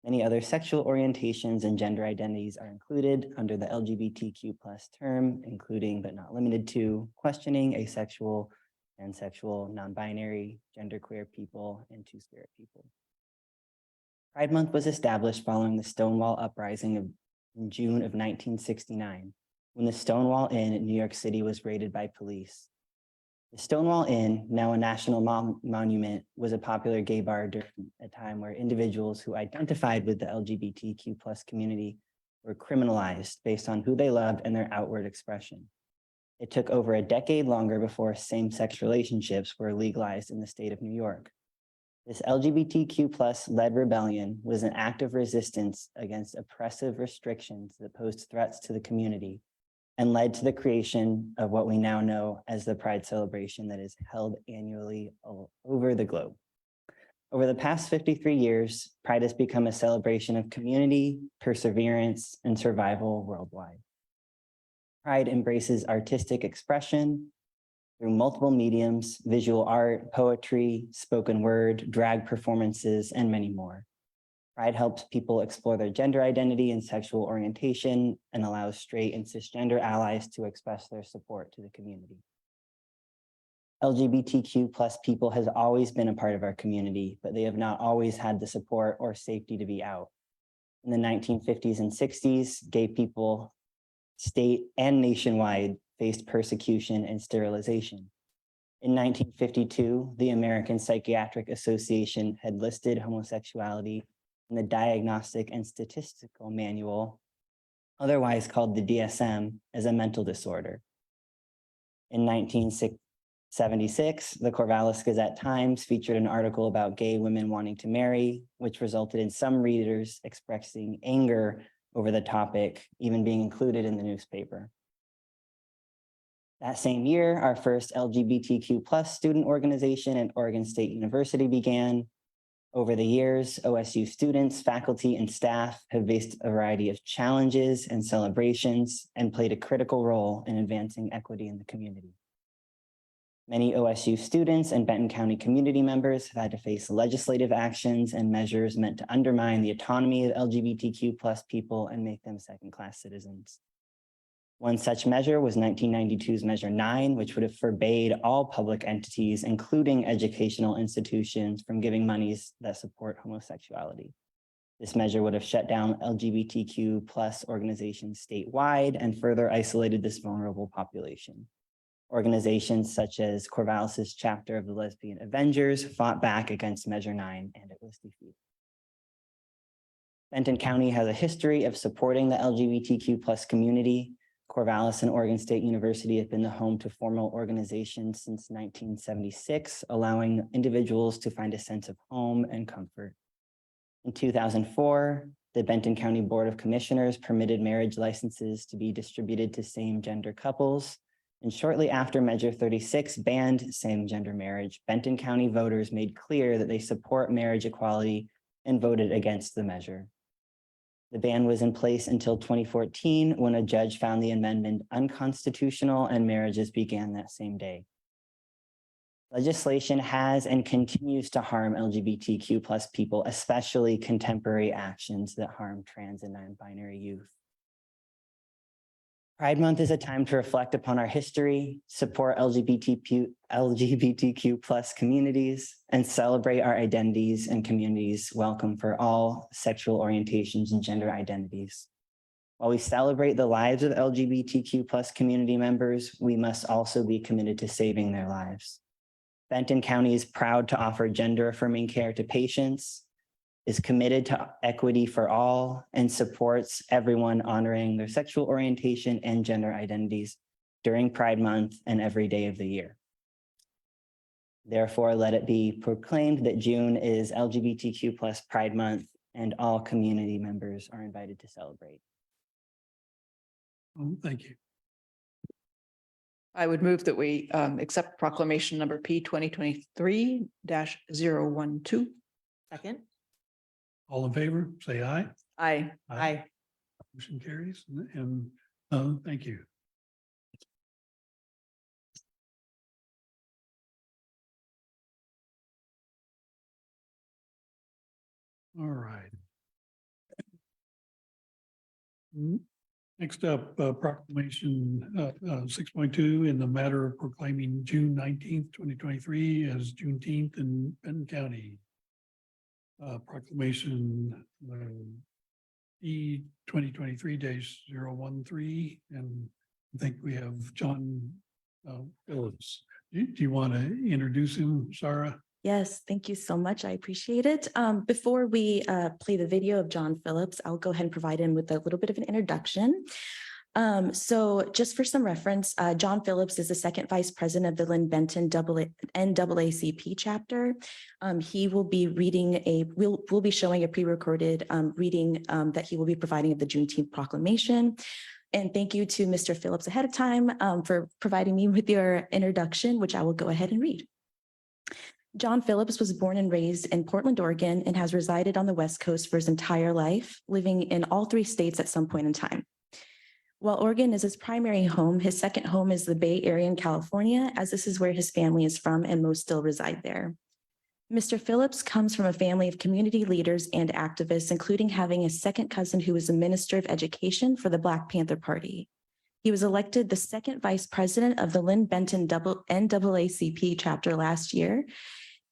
Many other sexual orientations and gender identities are included under the LGBTQ+ term, including but not limited to questioning, asexual, pansexual, non-binary, genderqueer people, and two-spirit people. Pride Month was established following the Stonewall Uprising in June of 1969, when the Stonewall Inn in New York City was raided by police. The Stonewall Inn, now a national monument, was a popular gay bar during a time where individuals who identified with the LGBTQ+ community were criminalized based on who they loved and their outward expression. It took over a decade longer before same-sex relationships were legalized in the state of New York. This LGBTQ+ led rebellion was an act of resistance against oppressive restrictions that posed threats to the community and led to the creation of what we now know as the Pride celebration that is held annually all over the globe. Over the past 53 years, Pride has become a celebration of community, perseverance, and survival worldwide. Pride embraces artistic expression through multiple mediums, visual art, poetry, spoken word, drag performances, and many more. Pride helps people explore their gender identity and sexual orientation and allows straight and cisgender allies to express their support to the community. LGBTQ+ people has always been a part of our community, but they have not always had the support or safety to be out. In the 1950s and 60s, gay people, state and nationwide, faced persecution and sterilization. In 1952, the American Psychiatric Association had listed homosexuality in the Diagnostic and Statistical Manual, otherwise called the DSM, as a mental disorder. In 1976, the Corvallis Gazette-Times featured an article about gay women wanting to marry, which resulted in some readers expressing anger over the topic, even being included in the newspaper. That same year, our first LGBTQ+ student organization at Oregon State University began. Over the years, OSU students, faculty, and staff have faced a variety of challenges and celebrations and played a critical role in advancing equity in the community. Many OSU students and Benton County community members have had to face legislative actions and measures meant to undermine the autonomy of LGBTQ+ people and make them second-class citizens. One such measure was 1992's Measure 9, which would have forbade all public entities, including educational institutions, from giving monies that support homosexuality. This measure would have shut down LGBTQ+ organizations statewide and further isolated this vulnerable population. Organizations such as Corvallis's chapter of the Lesbian Avengers fought back against Measure 9, and it was defeated. Benton County has a history of supporting the LGBTQ+ community. Corvallis and Oregon State University have been the home to formal organizations since 1976, allowing individuals to find a sense of home and comfort. In 2004, the Benton County Board of Commissioners permitted marriage licenses to be distributed to same-gender couples. And shortly after Measure 36 banned same-gender marriage, Benton County voters made clear that they support marriage equality and voted against the measure. The ban was in place until 2014, when a judge found the amendment unconstitutional and marriages began that same day. Legislation has and continues to harm LGBTQ+ people, especially contemporary actions that harm trans and non-binary youth. Pride Month is a time to reflect upon our history, support LGBTQ+ communities, and celebrate our identities and communities welcome for all sexual orientations and gender identities. While we celebrate the lives of LGBTQ+ community members, we must also be committed to saving their lives. Benton County is proud to offer gender-affirming care to patients, is committed to equity for all, and supports everyone honoring their sexual orientation and gender identities during Pride Month and every day of the year. Therefore, let it be proclaimed that June is LGBTQ+ Pride Month, and all community members are invited to celebrate. Thank you. I would move that we accept proclamation number P 2023-012. Second. All in favor, say aye. Aye. Aye. Motion carries, and thank you. All right. Next up, proclamation 6.2 in the matter of proclaiming June 19th, 2023 as Juneteenth in Benton County. Proclamation E 2023-013, and I think we have John Phillips. Do you want to introduce him, Sarah? Yes, thank you so much. I appreciate it. Before we play the video of John Phillips, I'll go ahead and provide him with a little bit of an introduction. So just for some reference, John Phillips is the second vice president of the Lynn Benton NAACP chapter. He will be reading we'll be showing a pre-recorded reading that he will be providing of the Juneteenth proclamation. And thank you to Mr. Phillips ahead of time for providing me with your introduction, which I will go ahead and read. John Phillips was born and raised in Portland, Oregon, and has resided on the West Coast for his entire life, living in all 3 states at some point in time. While Oregon is his primary home, his second home is the Bay Area in California, as this is where his family is from and most still reside there. Mr. Phillips comes from a family of community leaders and activists, including having a second cousin who was a minister of education for the Black Panther Party. He was elected the second vice president of the Lynn Benton NAACP chapter last year,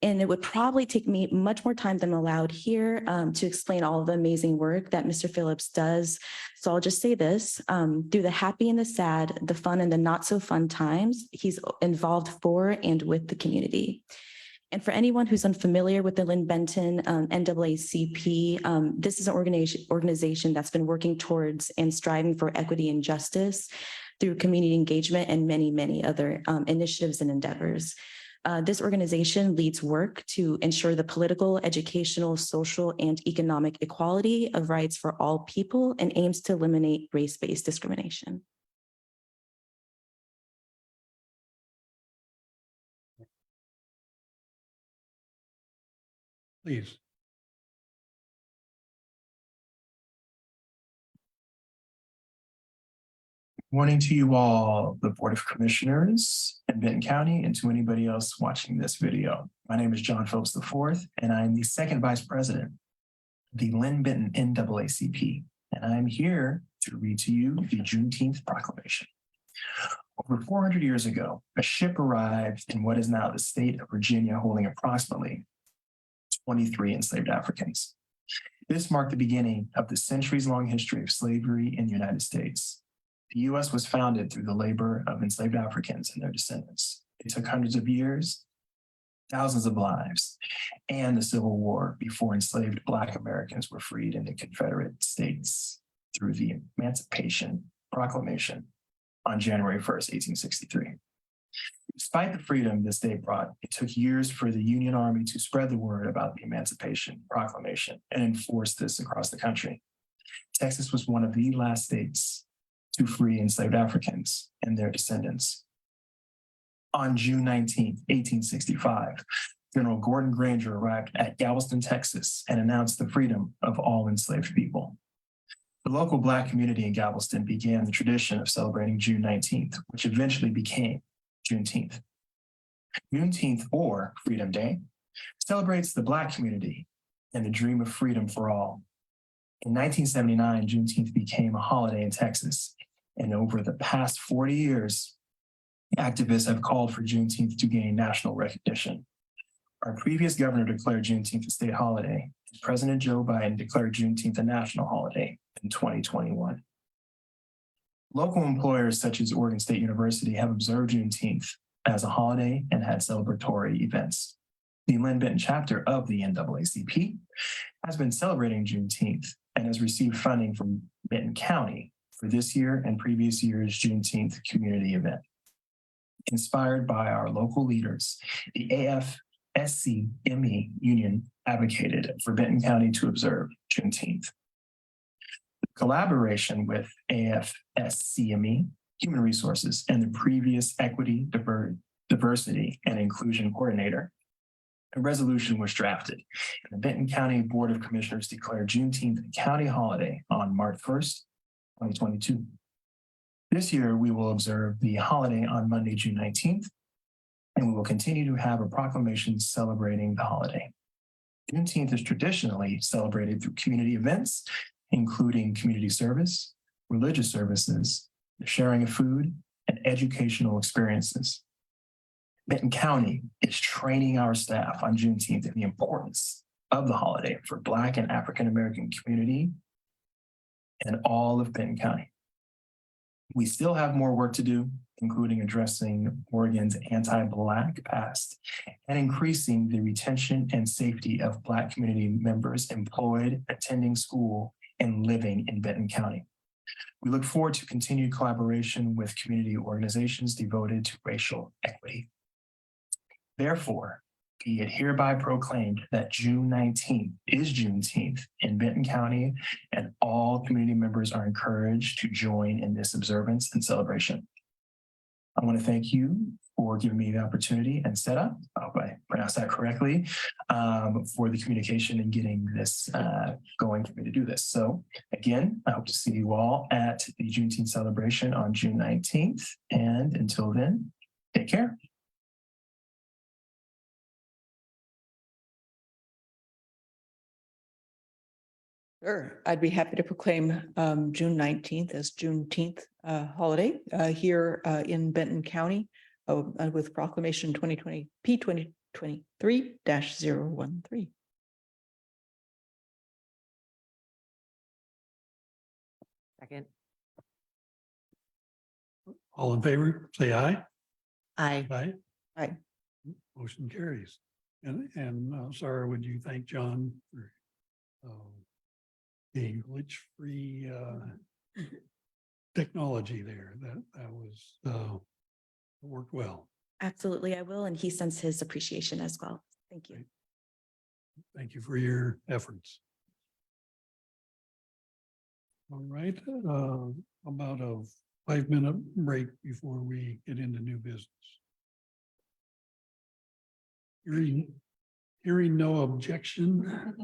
And it would probably take me much more time than allowed here to explain all of the amazing work that Mr. Phillips does. So I'll just say this, through the happy and the sad, the fun and the not so fun times, he's involved for and with the community. And for anyone who's unfamiliar with the Lynn Benton NAACP, this is an organization that's been working towards and striving for equity and justice through community engagement and many, many other initiatives and endeavors. This organization leads work to ensure the political, educational, social, and economic equality of rights for all people and aims to eliminate race-based discrimination. Please. Morning to you all, the Board of Commissioners in Benton County, and to anybody else watching this video. My name is John Phillips IV, and I'm the second Vice President of the Lynn Benton NAACP. And I'm here to read to you the Juneteenth Proclamation. Over 400 years ago, a ship arrived in what is now the state of Virginia, holding approximately 23 enslaved Africans. This marked the beginning of the centuries-long history of slavery in the United States. The U.S. was founded through the labor of enslaved Africans and their descendants. It took hundreds of years, thousands of lives, and the Civil War before enslaved Black Americans were freed in the Confederate States through the Emancipation Proclamation on January 1st, 1863. Despite the freedom this day brought, it took years for the Union Army to spread the word about the Emancipation Proclamation and enforce this across the country. Texas was one of the last states to free enslaved Africans and their descendants. On June 19, 1865, General Gordon Granger arrived at Galveston, Texas, and announced the freedom of all enslaved people. The local Black community in Galveston began the tradition of celebrating June 19th, which eventually became Juneteenth. Juneteenth, or Freedom Day, celebrates the Black community and the dream of freedom for all. In 1979, Juneteenth became a holiday in Texas, and over the past 40 years, activists have called for Juneteenth to gain national recognition. Our previous governor declared Juneteenth a state holiday, and President Joe Biden declared Juneteenth a national holiday in 2021. Local employers such as Oregon State University have observed Juneteenth as a holiday and had celebratory events. The Lynn Benton chapter of the NAACP has been celebrating Juneteenth and has received funding from Benton County for this year and previous year's Juneteenth community event. Inspired by our local leaders, the AFSCME union advocated for Benton County to observe Juneteenth. Collaboration with AFSCME, Human Resources, and the previous Equity, Diversity, and Inclusion Coordinator, a resolution was drafted, and the Benton County Board of Commissioners declared Juneteenth a county holiday on March 1st, 2022. This year, we will observe the holiday on Monday, June 19th, and we will continue to have a proclamation celebrating the holiday. Juneteenth is traditionally celebrated through community events, including community service, religious services, the sharing of food, and educational experiences. Benton County is training our staff on Juneteenth and the importance of the holiday for Black and African American community and all of Benton County. We still have more work to do, including addressing Oregon's anti-Black past and increasing the retention and safety of Black community members employed, attending school, and living in Benton County. We look forward to continued collaboration with community organizations devoted to racial equity. Therefore, be it hereby proclaimed that June 19th is Juneteenth in Benton County, and all community members are encouraged to join in this observance and celebration. I want to thank you for giving me the opportunity and setup, I hope I pronounced that correctly, for the communication and getting this going for me to do this. So again, I hope to see you all at the Juneteenth celebration on June 19th. And until then, take care. Sure, I'd be happy to proclaim June 19th as Juneteenth holiday here in Benton County with Proclamation 2020 P20 2023-013. Second. All in favor, say aye. Aye. Aye. Aye. Motion carries. And Sarah, would you thank John for the glitch-free technology there? That was worked well. Absolutely, I will. And he sends his appreciation as well. Thank you. Thank you for your efforts. All right, about a 5-minute break before we get into new business. Hearing no objection,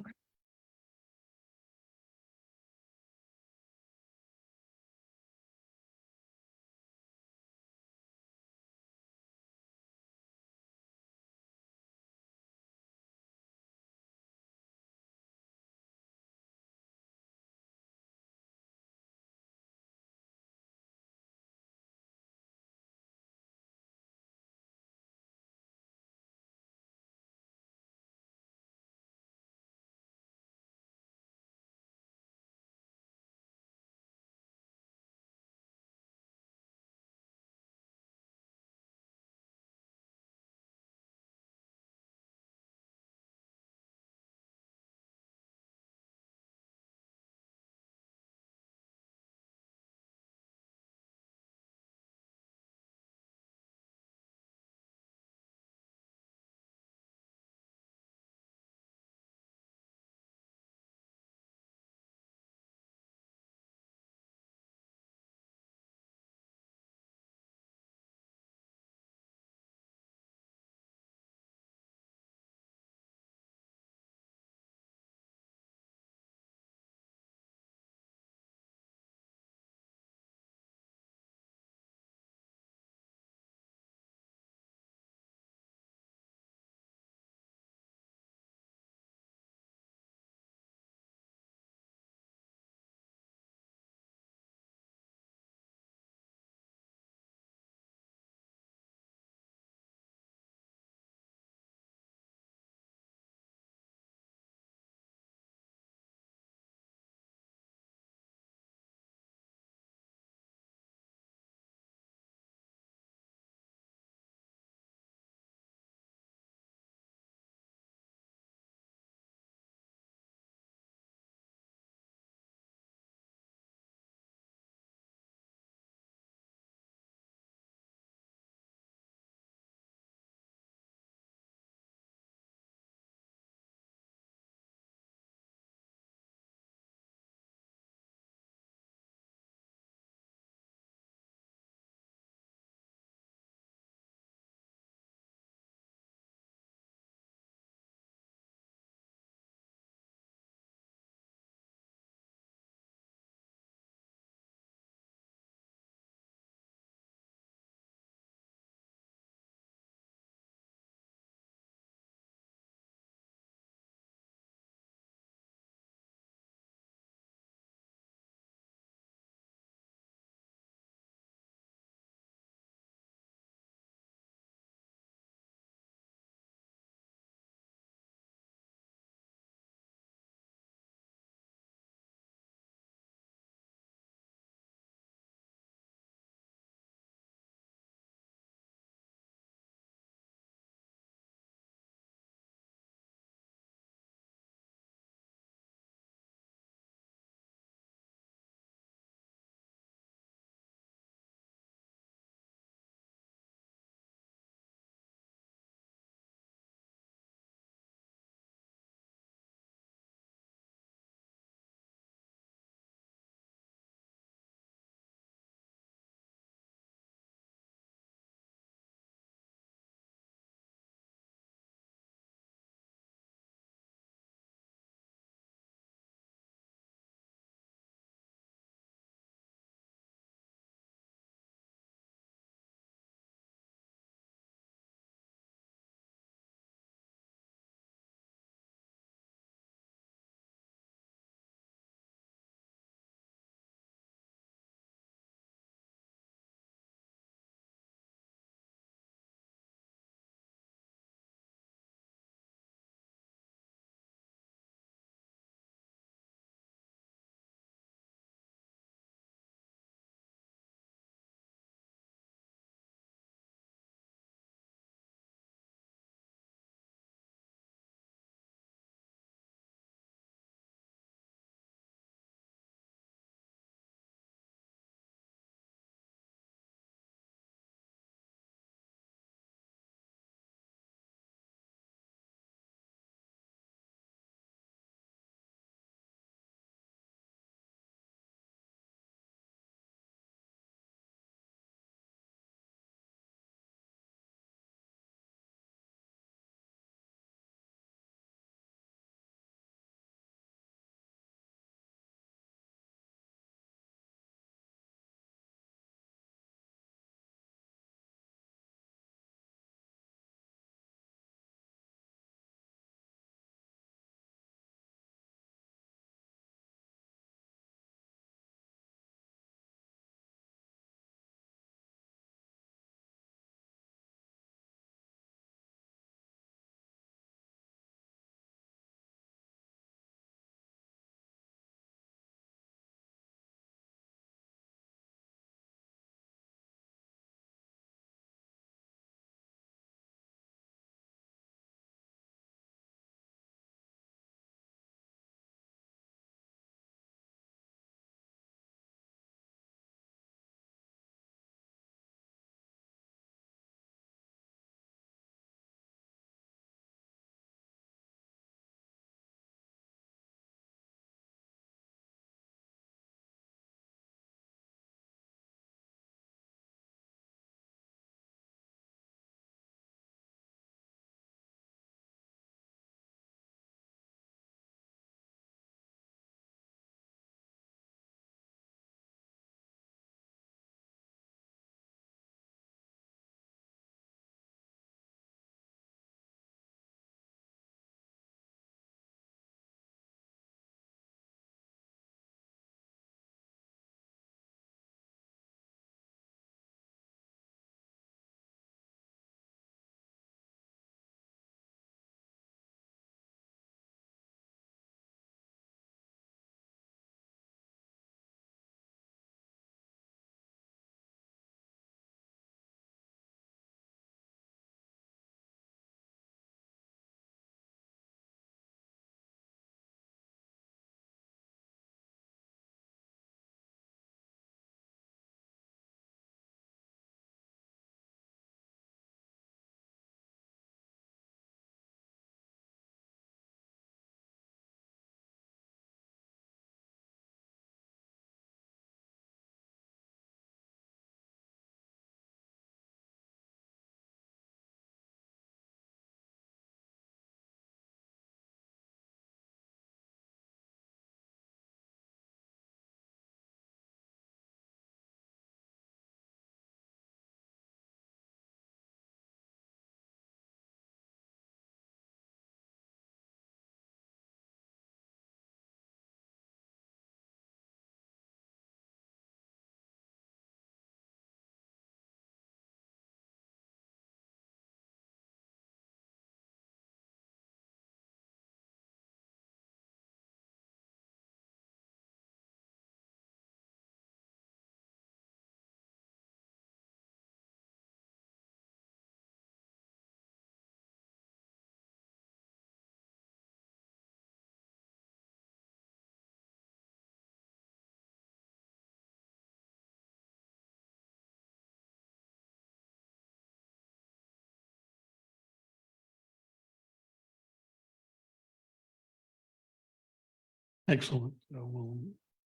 Excellent. So we'll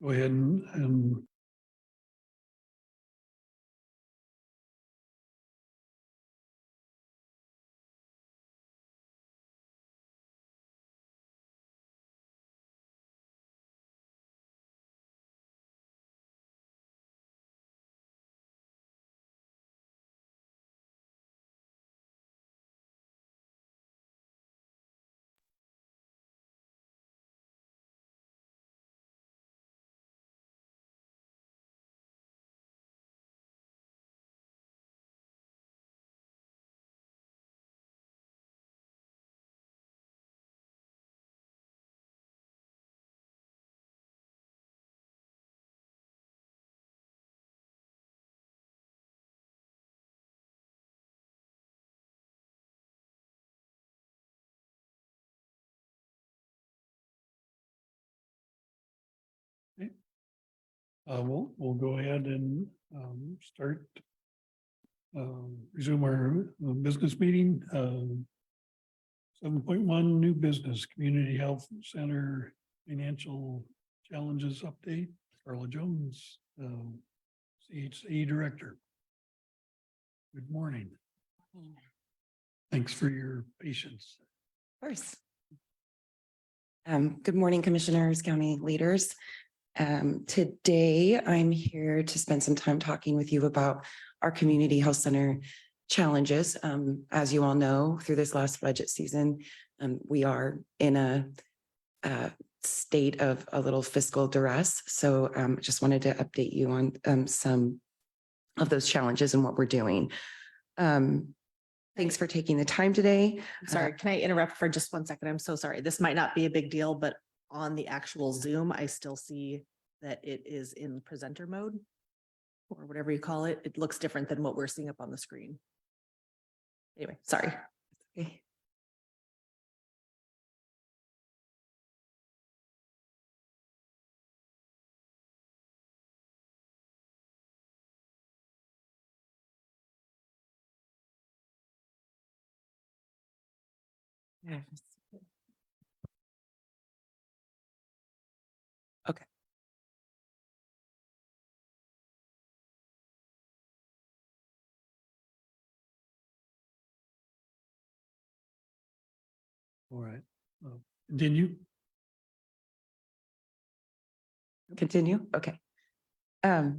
go ahead and we'll go ahead and start resume our business meeting. 7.1 new business, Community Health Center financial challenges update. Carla Jones, CHC Director. Good morning. Thanks for your patience. Of course. Good morning, commissioners, county leaders. Today, I'm here to spend some time talking with you about our community health center challenges. As you all know, through this last budget season, we are in a state of a little fiscal duress. So just wanted to update you on some of those challenges and what we're doing. Thanks for taking the time today. I'm sorry, can I interrupt for just 1 second? I'm so sorry. This might not be a big deal, but on the actual Zoom, I still see that it is in presenter mode or whatever you call it. It looks different than what we're seeing up on the screen. Anyway, sorry. Okay. Okay. All right. Continue. Continue. Okay. All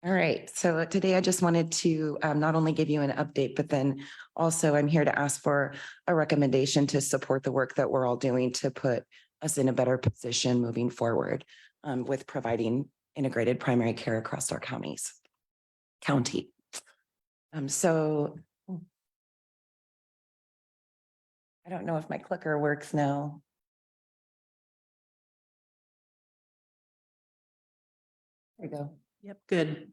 right. So today I just wanted to not only give you an update, but then also I'm here to ask for a recommendation to support the work that we're all doing to put us in a better position moving forward with providing integrated primary care across our county. So I don't know if my clicker works now. There we go. Yep, good.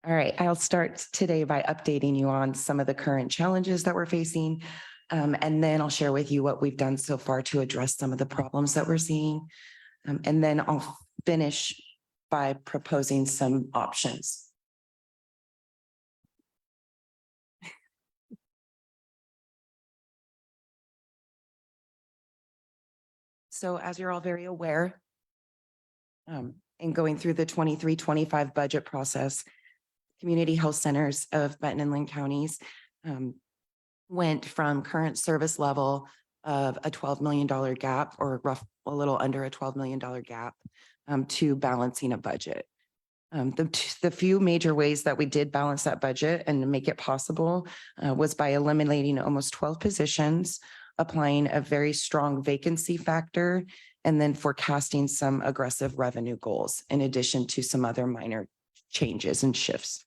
All right, I'll start today by updating you on some of the current challenges that we're facing. And then I'll share with you what we've done so far to address some of the problems that we're seeing. And then I'll finish by proposing some options. So as you're all very aware, in going through the 23-25 budget process, community health centers of Benton and Lynn counties went from current service level of a $12 million gap or a little under a $12 million gap to balancing a budget. The few major ways that we did balance that budget and make it possible was by eliminating almost 12 positions, applying a very strong vacancy factor, and then forecasting some aggressive revenue goals, in addition to some other minor changes and shifts.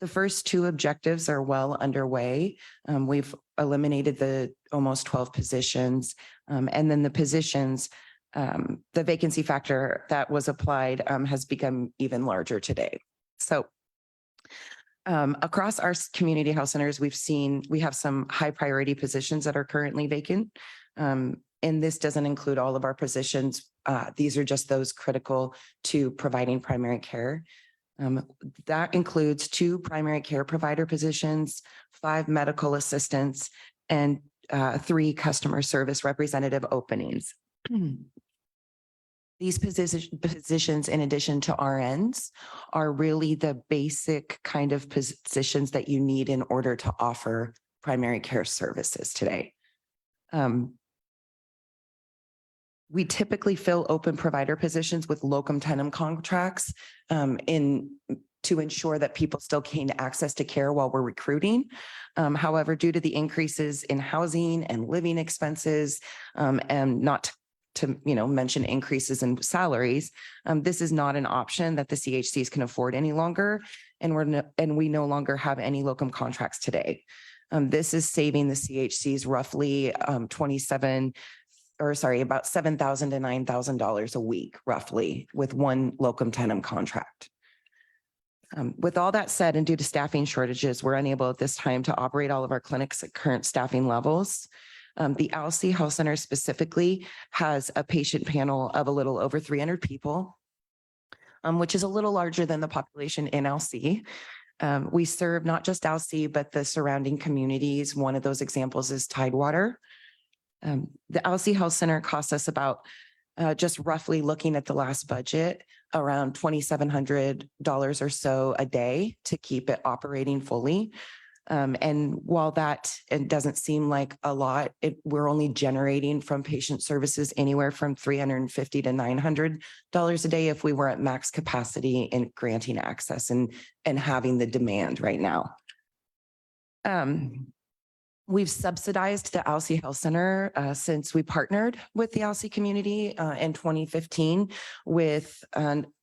The first two objectives are well underway. We've eliminated the almost 12 positions, and then the positions, the vacancy factor that was applied has become even larger today. So across our community health centers, we have some high priority positions that are currently vacant. And this doesn't include all of our positions. These are just those critical to providing primary care. That includes 2 primary care provider positions, 5 medical assistants, and 3 customer service representative openings. These positions, in addition to RNs, are really the basic kind of positions that you need in order to offer primary care services today. We typically fill open provider positions with locum tenens contracts to ensure that people still gain access to care while we're recruiting. However, due to the increases in housing and living expenses, and not to mention increases in salaries, this is not an option that the CHCs can afford any longer, and we no longer have any locum contracts today. This is saving the CHCs roughly about $7,000 to $9,000 a week, roughly, with one locum tenens contract. With all that said, and due to staffing shortages, we're unable at this time to operate all of our clinics at current staffing levels. The Alsea Health Center specifically has a patient panel of a little over 300 people, which is a little larger than the population in Alsea. We serve not just Alsea, but the surrounding communities. One of those examples is Tidewater. The Alsea Health Center costs us about, just roughly looking at the last budget, around $2,700 or so a day to keep it operating fully. And while that it doesn't seem like a lot, we're only generating from patient services anywhere from $350 to $900 a day if we were at max capacity in granting access and having the demand right now. We've subsidized the Alsea Health Center since we partnered with the Alsea community in 2015 with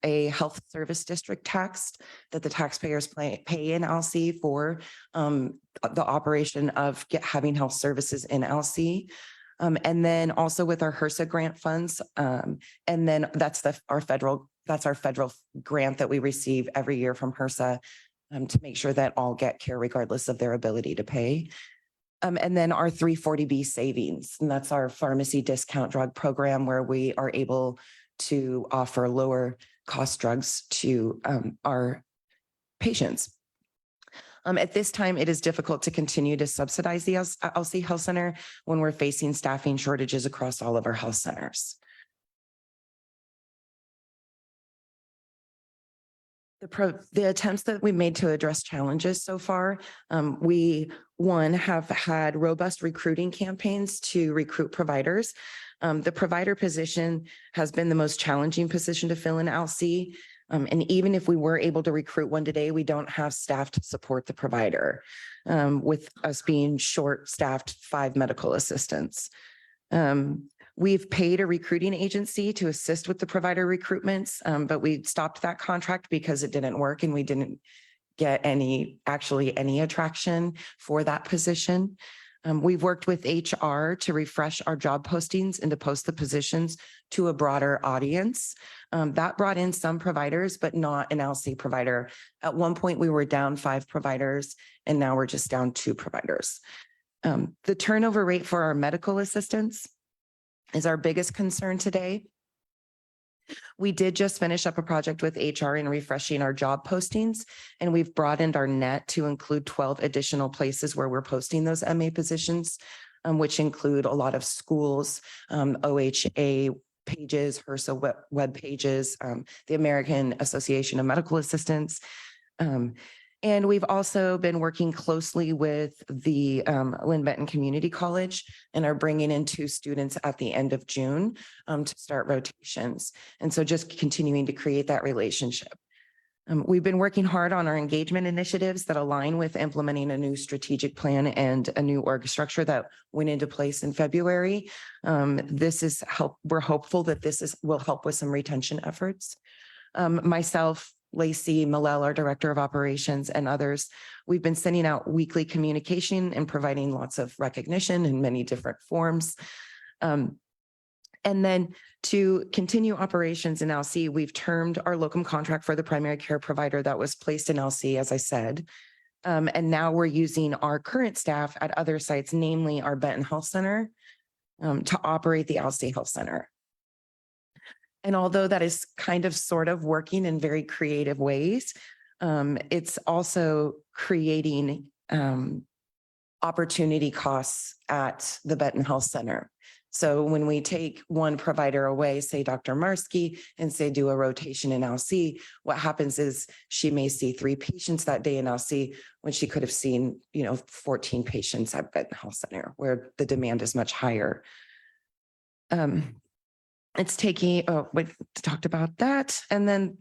a health service district tax that the taxpayers pay in Alsea for the operation of having health services in Alsea. And then also with our HRSA grant funds. And then that's our federal grant that we receive every year from HRSA to make sure that all get care regardless of their ability to pay. And then our 340B savings, and that's our pharmacy discount drug program where we are able to offer lower cost drugs to our patients. At this time, it is difficult to continue to subsidize the Alsea Health Center when we're facing staffing shortages across all of our health centers. The attempts that we made to address challenges so far, we have had robust recruiting campaigns to recruit providers. The provider position has been the most challenging position to fill in Alsea. And even if we were able to recruit one today, we don't have staff to support the provider, with us being short-staffed 5 medical assistants. We've paid a recruiting agency to assist with the provider recruitments, but we stopped that contract because it didn't work and we didn't get any attraction for that position. We've worked with HR to refresh our job postings and to post the positions to a broader audience. That brought in some providers, but not an Alsea provider. At one point, we were down 5 providers, and now we're just down 2 providers. The turnover rate for our medical assistants is our biggest concern today. We did just finish up a project with HR in refreshing our job postings, and we've broadened our net to include 12 additional places where we're posting those MA positions, which include a lot of schools, OHA pages, HRSA web pages, the American Association of Medical Assistants. And we've also been working closely with the Lynn Benton Community College and are bringing in 2 students at the end of June to start rotations. And so just continuing to create that relationship. We've been working hard on our engagement initiatives that align with implementing a new strategic plan and a new org structure that went into place in February. We're hopeful that this will help with some retention efforts. Myself, Lacey Millell, our Director of Operations, and others, we've been sending out weekly communication and providing lots of recognition in many different forms. And then to continue operations in Alsea, we've termed our locum contract for the primary care provider that was placed in Alsea, as I said. And now we're using our current staff at other sites, namely our Benton Health Center, to operate the Alsea Health Center. And although that is kind of sort of working in very creative ways, it's also creating opportunity costs at the Benton Health Center. So when we take one provider away, say Dr. Marsky, and say do a rotation in LC, what happens is she may see 3 patients that day in LC when she could have seen, 14 patients at Benton Health Center where the demand is much higher. It's taking, we talked about that. And then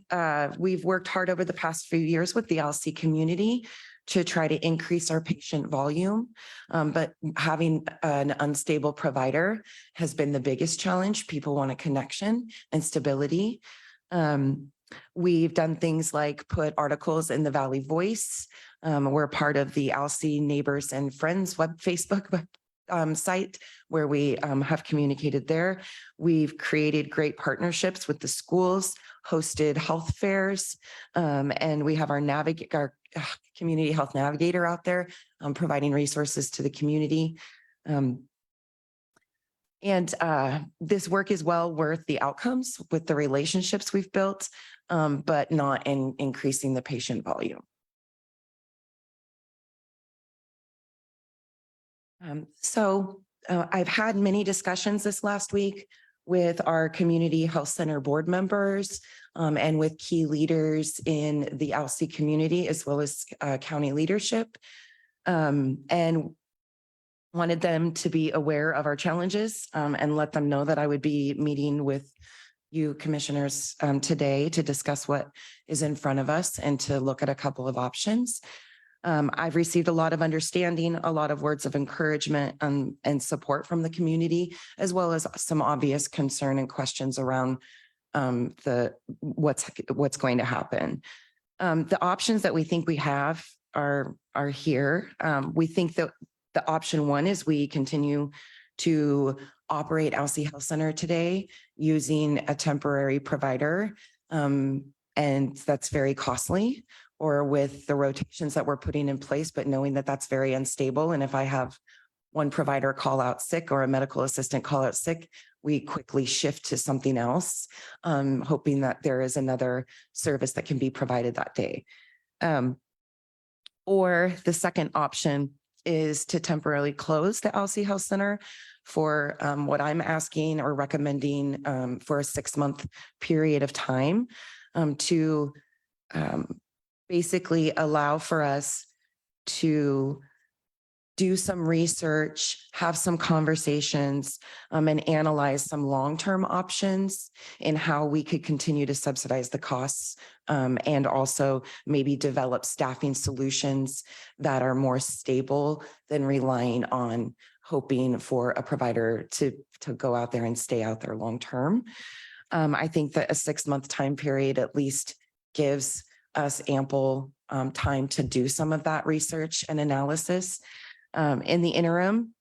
we've worked hard over the past few years with the LC community to try to increase our patient volume. But having an unstable provider has been the biggest challenge. People want a connection and stability. We've done things like put articles in the Valley Voice. We're part of the LC Neighbors and Friends Facebook site where we have communicated there. We've created great partnerships with the schools, hosted health fairs, and we have our community health navigator out there providing resources to the community. This work is well worth the outcomes with the relationships we've built, but not in increasing the patient volume. I've had many discussions this last week with our community health center board members and with key leaders in the LC community, as well as county leadership, and wanted them to be aware of our challenges and let them know that I would be meeting with you commissioners today to discuss what is in front of us and to look at a couple of options. I've received a lot of understanding, a lot of words of encouragement and support from the community, as well as some obvious concern and questions around what's going to happen. The options that we think we have are here. We think that the option 1 is we continue to operate LC Health Center today using a temporary provider, and that's very costly, or with the rotations that we're putting in place, but knowing that that's very unstable. And if I have one provider call out sick or a medical assistant call out sick, we quickly shift to something else, hoping that there is another service that can be provided that day. Or the second option is to temporarily close the LC Health Center for what I'm asking or recommending for a 6-month period of time to basically allow for us to do some research, have some conversations, and analyze some long-term options in how we could continue to subsidize the costs, and also maybe develop staffing solutions that are more stable than relying on hoping for a provider to go out there and stay out there long-term. I think that a 6-month time period at least gives us ample time to do some of that research and analysis. In the interim,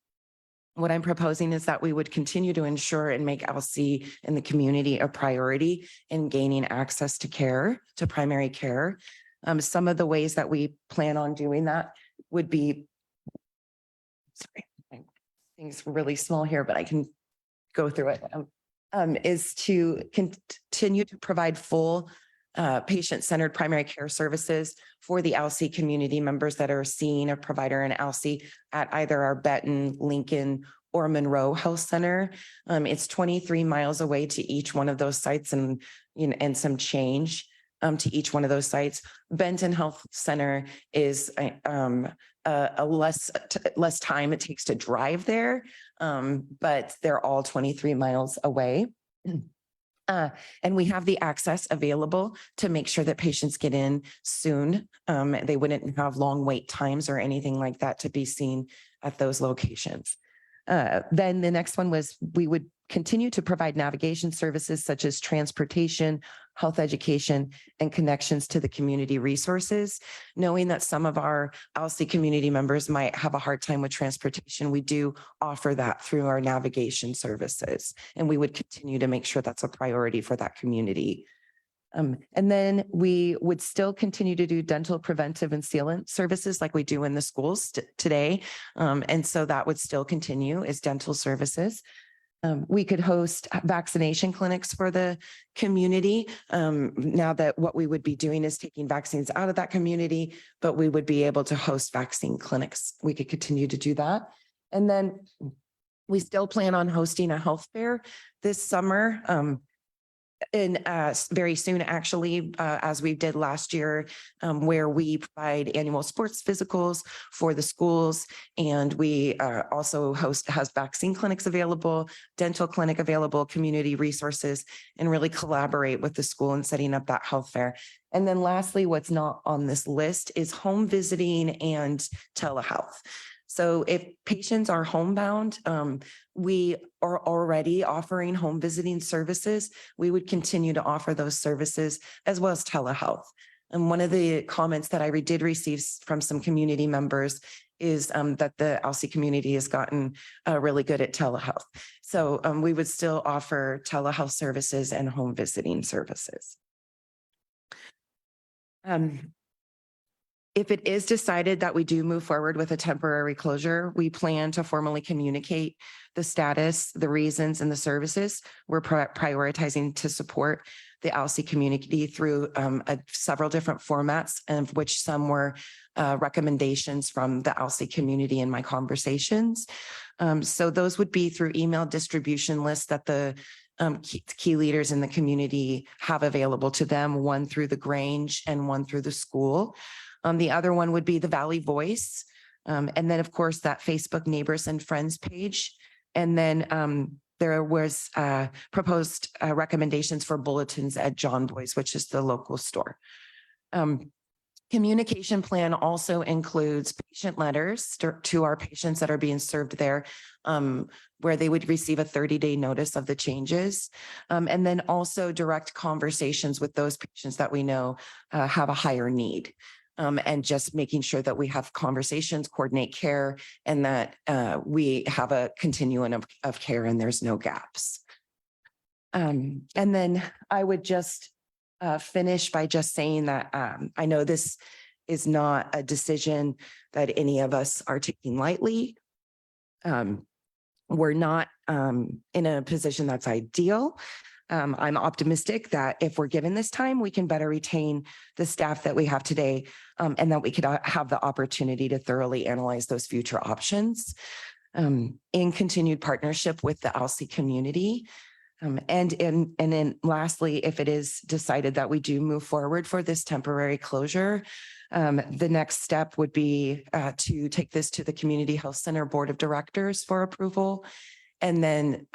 what I'm proposing is that we would continue to ensure and make LC in the community a priority in gaining access to care, to primary care. Some of the ways that we plan on doing that would be, sorry, things really small here, but I can go through it, is to continue to provide full patient-centered primary care services for the LC community members that are seeing a provider in LC at either our Benton, Lincoln, or Monroe Health Center. It's 23 miles away to each one of those sites and some change to each one of those sites. Benton Health Center is a less time it takes to drive there, but they're all 23 miles away. And we have the access available to make sure that patients get in soon. They wouldn't have long wait times or anything like that to be seen at those locations. Then the next one was we would continue to provide navigation services such as transportation, health education, and connections to the community resources. Knowing that some of our LC community members might have a hard time with transportation, we do offer that through our navigation services. And we would continue to make sure that's a priority for that community. And then we would still continue to do dental preventive and sealant services like we do in the schools today. And so that would still continue as dental services. We could host vaccination clinics for the community. Now that what we would be doing is taking vaccines out of that community, but we would be able to host vaccine clinics. We could continue to do that. And then We still plan on hosting a health fair this summer. And very soon, actually, as we did last year, where we provide annual sports physicals for the schools. And we also has vaccine clinics available, dental clinic available, community resources, and really collaborate with the school in setting up that health fair. And then lastly, what's not on this list is home visiting and telehealth. So if patients are homebound, we are already offering home visiting services. We would continue to offer those services as well as telehealth. And one of the comments that I did receive from some community members is that the Alsea community has gotten really good at telehealth. So we would still offer telehealth services and home visiting services. If it is decided that we do move forward with a temporary closure, we plan to formally communicate the status, the reasons, and the services we're prioritizing to support the Alsea community through several different formats, of which some were recommendations from the Alsea community in my conversations. So those would be through email distribution lists that the key leaders in the community have available to them, one through the Grange and one through the school. The other one would be the Valley Voice. And then, of course, that Facebook Neighbors and Friends page. And then there was proposed recommendations for bulletins at John Boy's, which is the local store. Communication plan also includes patient letters to our patients that are being served there, where they would receive a 30-day notice of the changes. And then also direct conversations with those patients that we know have a higher need. And just making sure that we have conversations, coordinate care, and that we have a continuum of care and there's no gaps. And then I would just finish by just saying that I know this is not a decision that any of us are taking lightly. We're not in a position that's ideal. I'm optimistic that if we're given this time, we can better retain the staff that we have today, and that we could have the opportunity to thoroughly analyze those future options in continued partnership with the Alsea community. And then lastly, if it is decided that we do move forward for this temporary closure, the next step would be to take this to the Community Health Center Board of Directors for approval. And then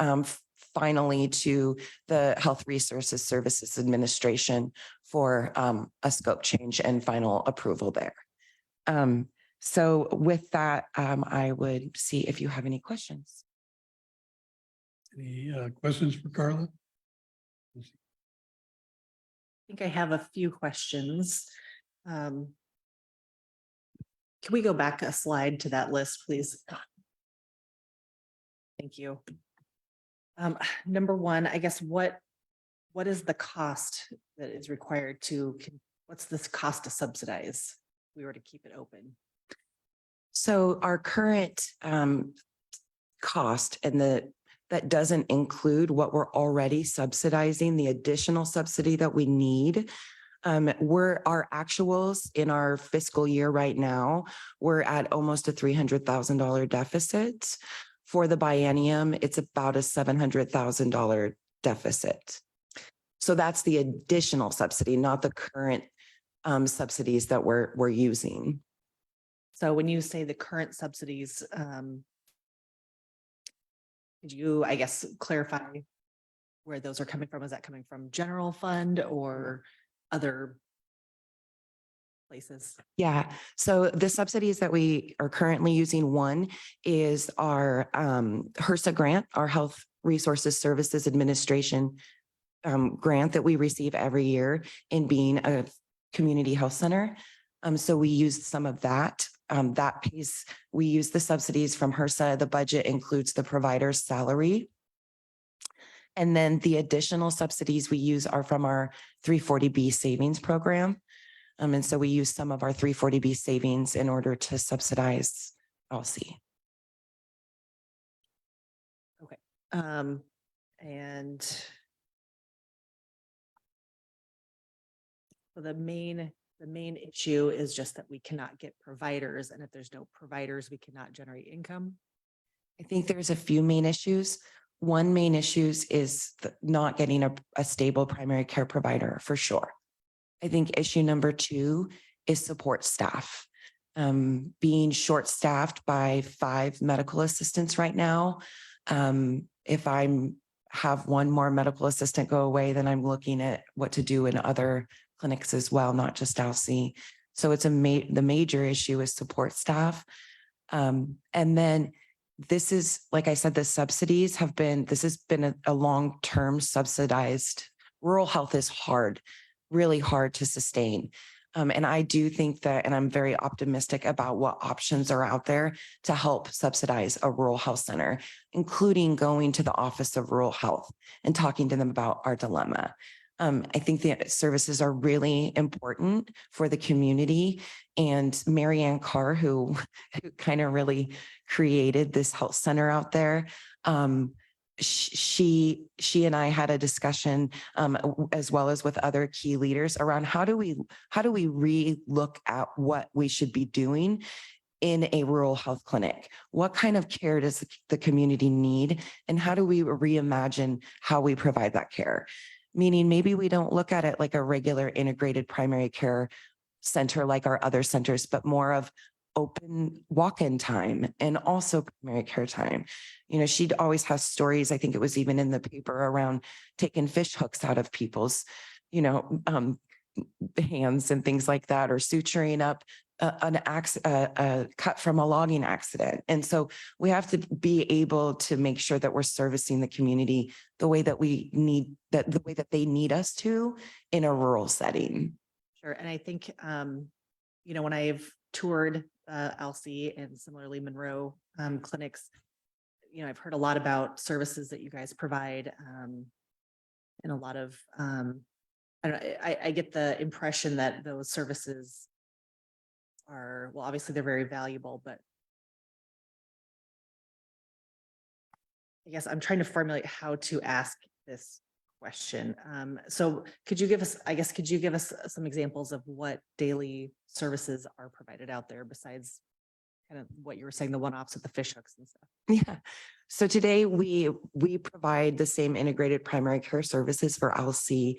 finally to the Health Resources Services Administration for a scope change and final approval there. So with that, I would see if you have any questions. Any questions for Carla? I think I have a few questions. Can we go back a slide to that list, please? Thank you. Number one, I guess what is the cost that is required what's this cost to subsidize if we were to keep it open? So our current cost that doesn't include what we're already subsidizing, the additional subsidy that we need. Our actuals in our fiscal year right now, we're at almost a $300,000 deficit. For the biennium, it's about a $700,000 deficit. So that's the additional subsidy, not the current subsidies that we're using. So when you say the current subsidies, could you, I guess, clarify where those are coming from? Is that coming from general fund or other places? Yeah, so the subsidies that we are currently using, one is our HRSA grant, our Health Resources Services Administration grant that we receive every year in being a community health center. So we use some of that. We use the subsidies from HRSA. The budget includes the provider's salary. And then the additional subsidies we use are from our 340B savings program. And so we use some of our 340B savings in order to subsidize Alsea. Okay. And so the main issue is just that we cannot get providers, and if there's no providers, we cannot generate income. I think there's a few main issues. One main issues is not getting a stable primary care provider for sure. I think issue number two is support staff. Being short-staffed by 5 medical assistants right now. If have one more medical assistant go away, then I'm looking at what to do in other clinics as well, not just LC. So it's the major issue is support staff. And then this is, like I said, the subsidies this has been a long-term subsidized. Rural health is hard, really hard to sustain. And I do think that, and I'm very optimistic about what options are out there to help subsidize a rural health center, including going to the Office of Rural Health and talking to them about our dilemma. I think the services are really important for the community. And Marianne Carr, who kind of really created this health center out there, she and I had a discussion as well as with other key leaders around how do we re-look at what we should be doing in a rural health clinic? What kind of care does the community need? And how do we reimagine how we provide that care? Meaning maybe we don't look at it like a regular integrated primary care center like our other centers, but more of open walk-in time and also primary care time. You know, she'd always have stories. I think it was even in the paper around taking fish hooks out of people's, hands and things like that, or suturing up a cut from a logging accident. And so we have to be able to make sure that we're servicing the community the way that the way that they need us to in a rural setting. Sure. And I think, when I've toured LC and similarly Monroe clinics, I've heard a lot about services that you guys provide, and a lot of, I get the impression that those services are, well, obviously they're very valuable, but I guess I'm trying to formulate how to ask this question. So could you give us some examples of what daily services are provided out there besides kind of what you were saying, the one-offs with the fish hooks and stuff? Yeah. So today we provide the same integrated primary care services for LC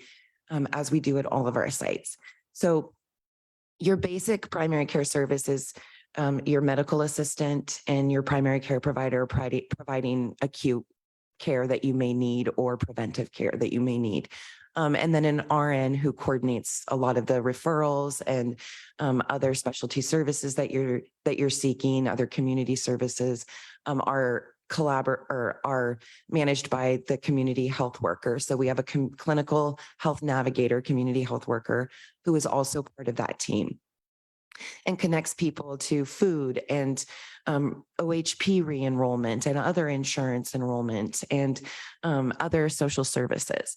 as we do at all of our sites. So your basic primary care service is your medical assistant and your primary care provider providing acute care that you may need or preventive care that you may need. And then an RN who coordinates a lot of the referrals and other specialty services that you're seeking, other community services are managed by the community health worker. So we have a clinical health navigator, community health worker, who is also part of that team and connects people to food and OHP re-enrollment and other insurance enrollment and other social services.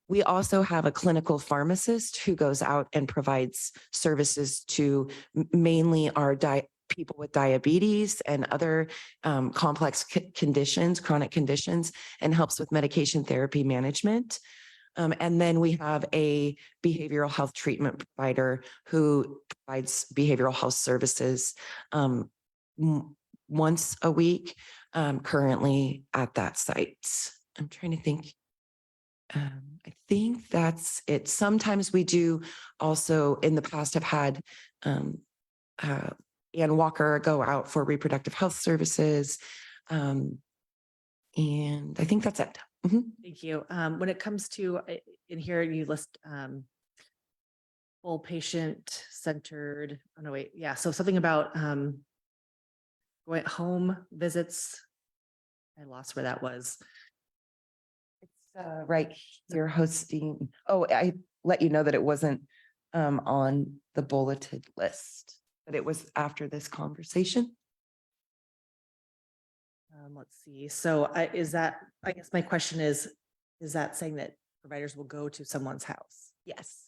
We also have a clinical pharmacist who goes out and provides services to mainly our people with diabetes and other complex conditions, chronic conditions, and helps with medication therapy management. And then we have a behavioral health treatment provider who provides behavioral health services once a week, currently at that site. I'm trying to think. I think that's it. Sometimes we do also in the past have had Ann Walker go out for reproductive health services. And I think that's it. Mm-hmm. Thank you. When it comes to in here, you list full patient centered. Oh no, wait. Yeah. So something about going home visits. I lost where that was. It's right here hosting. Oh, I let you know that it wasn't on the bulleted list, but it was after this conversation. Let's see. So I guess my question is that saying that providers will go to someone's house? Yes.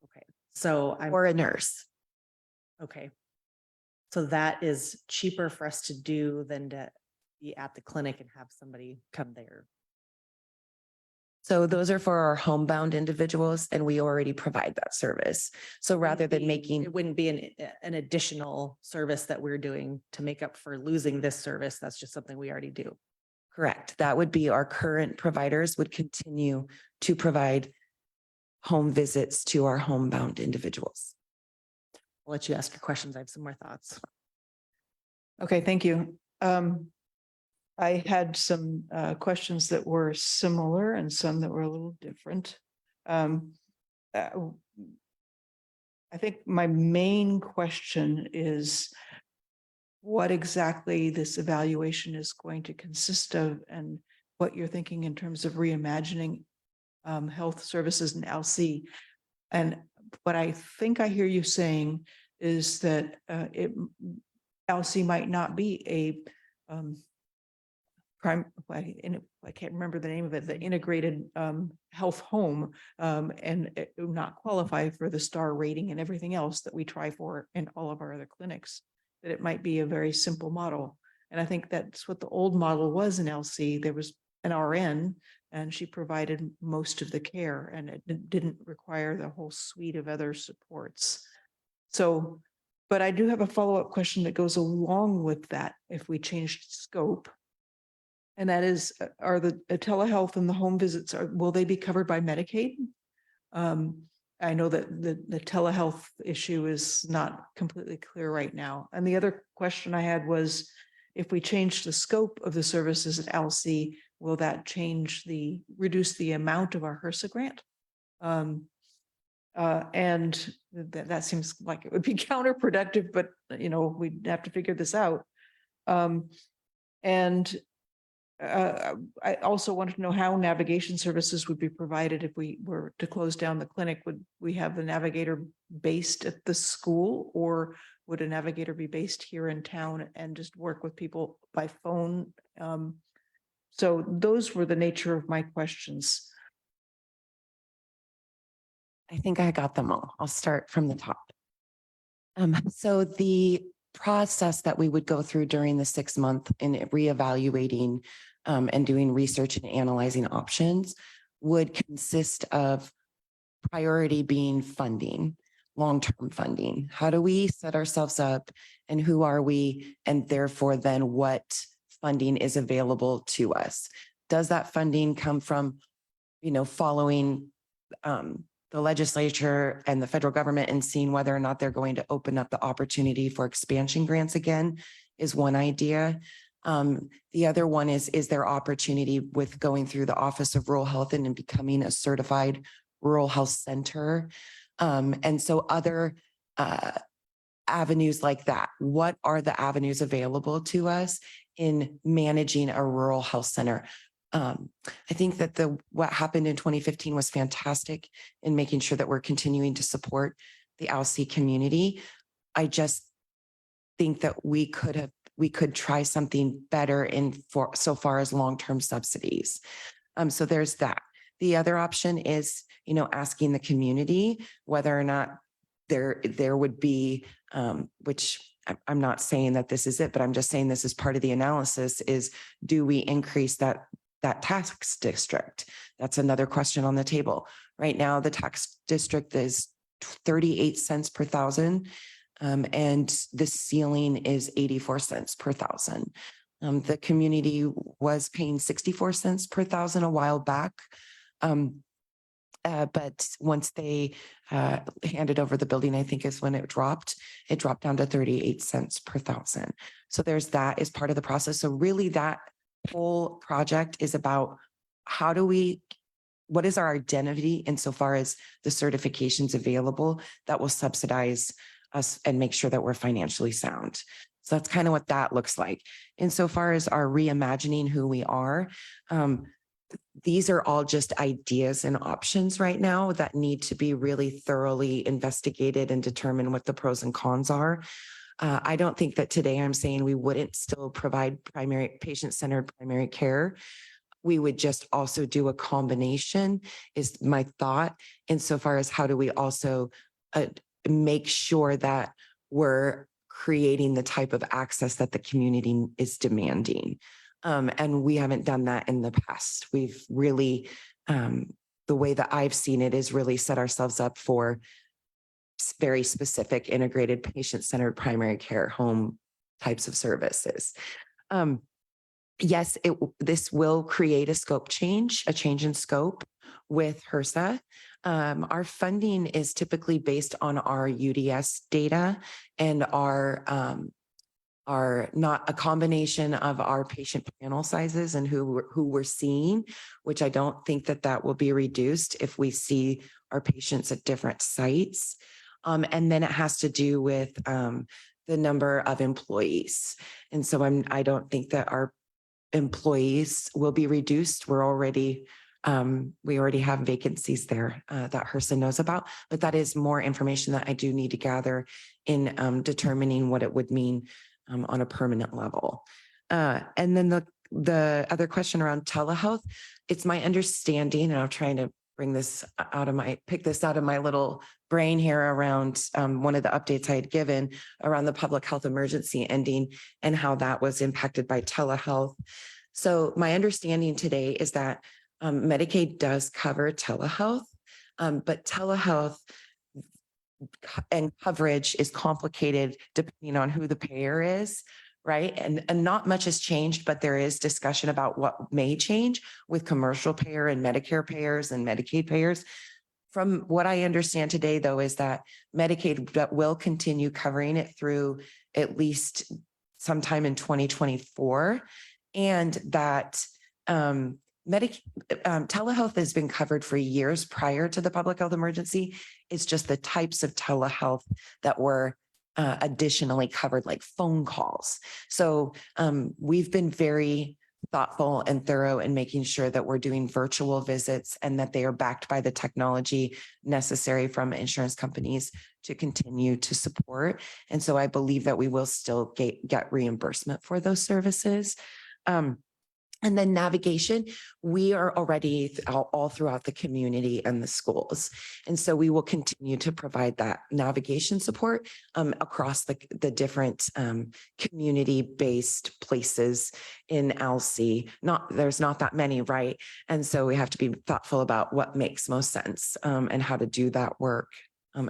Okay. So Or a nurse. Okay. So that is cheaper for us to do than to be at the clinic and have somebody come there. So those are for our homebound individuals and we already provide that service. So rather than making, It wouldn't be an additional service that we're doing to make up for losing this service. That's just something we already do. correct, that would be our current providers would continue to provide home visits to our homebound individuals. I'll let you ask your questions. I have some more thoughts. Okay, thank you. I had some questions that were similar and some that were a little different. I think my main question is what exactly this evaluation is going to consist of and what you're thinking in terms of reimagining health services in LC. And what I think I hear you saying is that LC might not be a I can't remember the name of it, the integrated health home, and it will not qualify for the star rating and everything else that we try for in all of our other clinics, that it might be a very simple model. And I think that's what the old model was in LC. There was an RN and she provided most of the care and it didn't require the whole suite of other supports. So, but I do have a follow-up question that goes along with that if we changed scope. And that is, are the telehealth and the home visits, will they be covered by Medicaid? I know that the telehealth issue is not completely clear right now. And the other question I had was, if we change the scope of the services at LC, will that reduce the amount of our HRSA grant? And that seems like it would be counterproductive, but we'd have to figure this out. I also wanted to know how navigation services would be provided if we were to close down the clinic. Would we have the navigator based at the school, or would a navigator be based here in town and just work with people by phone? So those were the nature of my questions. I think I got them all. I'll start from the top. So the process that we would go through during the 6-month in reevaluating and doing research and analyzing options would consist of priority being funding, long-term funding. How do we set ourselves up and who are we? And therefore then what funding is available to us? Does that funding come from, following the legislature and the federal government and seeing whether or not they're going to open up the opportunity for expansion grants again is one idea. The other one is there opportunity with going through the Office of Rural Health and becoming a certified rural health center? And so other avenues like that. What are the avenues available to us in managing a rural health center? I think that what happened in 2015 was fantastic in making sure that we're continuing to support the LC community. I just think that we could try something better so far as long-term subsidies. So there's that. The other option is, asking the community whether or not there would be, which I'm not saying that this is it, but I'm just saying this is part of the analysis, is do we increase that tax district? That's another question on the table. Right now, the tax district is 38 cents per thousand, and the ceiling is 84 cents per thousand. The community was paying 64 cents per thousand a while back. But once they handed over the building, I think is when it dropped down to 38 cents per thousand. So there's that as part of the process. So really that whole project is about what is our identity insofar as the certifications available that will subsidize us and make sure that we're financially sound. So that's kind of what that looks like. Insofar as our reimagining who we are, these are all just ideas and options right now that need to be really thoroughly investigated and determine what the pros and cons are. I don't think that today I'm saying we wouldn't still provide patient-centered primary care. We would just also do a combination, is my thought, insofar as how do we also make sure that we're creating the type of access that the community is demanding. And we haven't done that in the past. We've really the way that I've seen it is really set ourselves up for very specific integrated patient-centered primary care home types of services. Yes, this will create a scope change, a change in scope with HRSA. Our funding is typically based on our UDS data and our not a combination of our patient panel sizes and who we're seeing, which I don't think that will be reduced if we see our patients at different sites. And then it has to do with the number of employees. And so I don't think that our employees will be reduced. We already have vacancies there that HRSA knows about, but that is more information that I do need to gather in determining what it would mean on a permanent level. And then the other question around telehealth, it's my understanding, and I'm trying to pick this out of my little brain here around one of the updates I had given around the public health emergency ending and how that was impacted by telehealth. So my understanding today is that Medicaid does cover telehealth, but telehealth and coverage is complicated depending on who the payer is, right? And not much has changed, but there is discussion about what may change with commercial payer and Medicare payers and Medicaid payers. From what I understand today, though, is that Medicaid will continue covering it through at least sometime in 2024, and that telehealth has been covered for years prior to the public health emergency. It's just the types of telehealth that were additionally covered, like phone calls. So we've been very thoughtful and thorough in making sure that we're doing virtual visits and that they are backed by the technology necessary from insurance companies to continue to support. And so I believe that we will still get reimbursement for those services. And then navigation, we are already all throughout the community and the schools. And so we will continue to provide that navigation support across the different community-based places in LC. There's not that many, right? And so we have to be thoughtful about what makes most sense and how to do that work